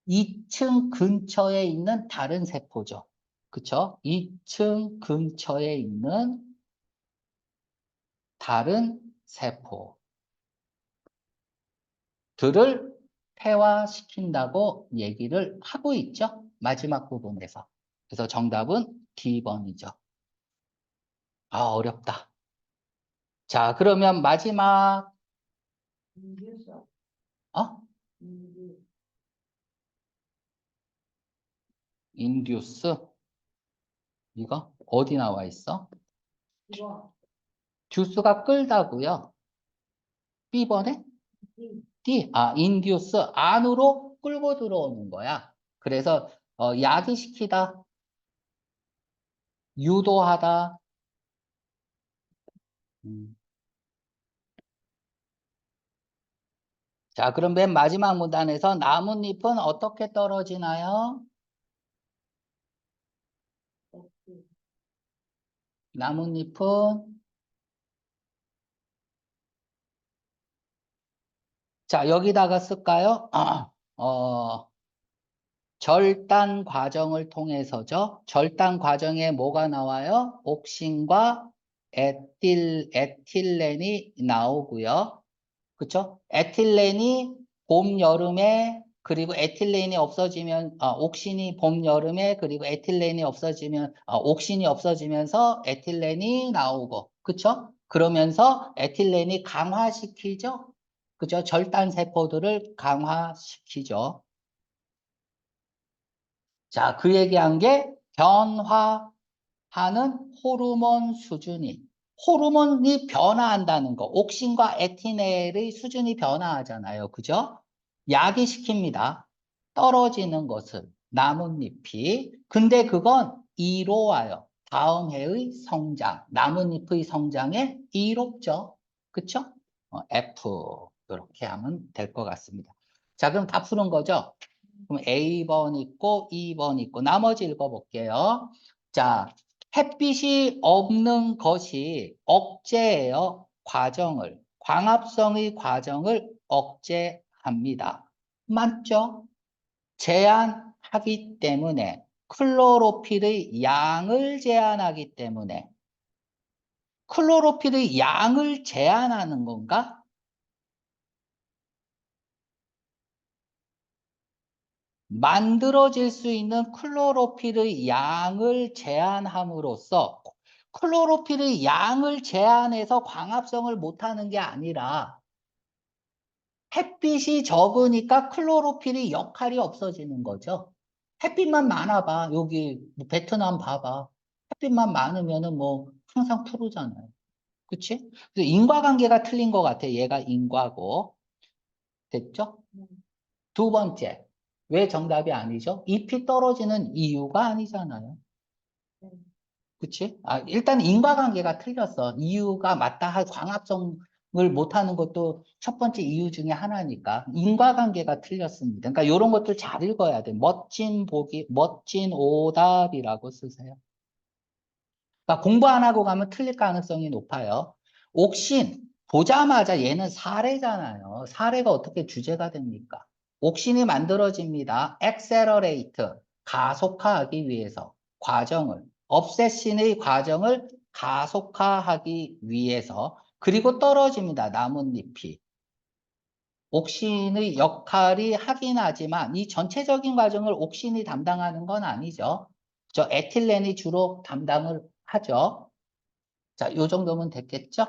2층 근처에 있는 다른 세포죠. 그쵸? 2층 근처에 있는 다른 세포들을 폐화시킨다고 얘기를 하고 있죠. 마지막 부분에서. 그래서 정답은 D번이죠. 아, 어렵다. 자, 그러면 마지막, 인듀서. 어? 인듀. 인듀스? 이거? 어디 나와 있어? 이거. 듀스가 끌다고요. B번에? 이. D. 인듀스 안으로 끌고 들어오는 거야. 그래서 야기시키다. 유도하다. 음. 자, 그럼 맨 마지막 문단에서 나뭇잎은 어떻게 떨어지나요? 없지. 나뭇잎은 자, 여기다가 쓸까요? 절단 과정을 통해서죠. 절단 과정에 뭐가 나와요? 옥신과 에틸렌이 나오고요. 그쵸? 에틸렌이 봄, 여름에, 그리고 에틸렌이 없어지면, 옥신이 봄, 여름에, 그리고 에틸렌이 없어지면, 옥신이 없어지면서 에틸렌이 나오고, 그쵸? 그러면서 에틸렌이 강화시키죠? 그죠? 절단 세포들을 강화시키죠. 자, 그 얘기한 게 변화하는 호르몬 수준이, 호르몬이 변화한다는 거. 옥신과 에티넬의 수준이 변화하잖아요. 그죠? 야기시킵니다. 떨어지는 것을, 나뭇잎이. 근데 그건 이로와요. 다음 해의 성장, 나뭇잎의 성장에 이롭죠. 그쵸? F. 이렇게 하면 될 것 같습니다. 자, 그럼 다 푸는 거죠? 그럼 A번 있고 2번 있고 나머지 읽어볼게요. 자, 햇빛이 없는 것이 억제예요. 과정을. 광합성의 과정을 억제합니다. 맞죠? 제한하기 때문에 클로로필의 양을 제한하기 때문에 클로로필의 양을 제한하는 건가? 만들어질 수 있는 클로로필의 양을 제한함으로써 클로로필의 양을 제한해서 광합성을 못하는 게 아니라 햇빛이 적으니까 클로로필의 역할이 없어지는 거죠. 햇빛만 많아봐. 여기 뭐 베트남 봐봐. 햇빛만 많으면은 뭐 항상 푸르잖아요. 그치? 그래서 인과관계가 틀린 것 같아. 얘가 인과고. 됐죠? 음, 두 번째. 왜 정답이 아니죠? 잎이 떨어지는 이유가 아니잖아요. 네. 그치? 일단 인과관계가 틀렸어. 이유가 맞다 할 광합성을 못하는 것도 첫 번째 이유 중에 하나니까. 인과관계가 틀렸습니다. 그러니까 이런 것들 잘 읽어야 돼. 멋진 보기, 멋진 오답이라고 쓰세요. 그러니까 공부 안 하고 가면 틀릴 가능성이 높아요. 옥신, 보자마자 얘는 사례잖아요. 사례가 어떻게 주제가 됩니까? 옥신이 만들어집니다. accelerate, 가속화하기 위해서 과정을, obsession의 과정을 가속화하기 위해서 그리고 떨어집니다. 나뭇잎이. 옥신의 역할이 하긴 하지만 이 전체적인 과정을 옥신이 담당하는 건 아니죠. 저 에틸렌이 주로 담당을 하죠. 자, 요 정도면 됐겠죠?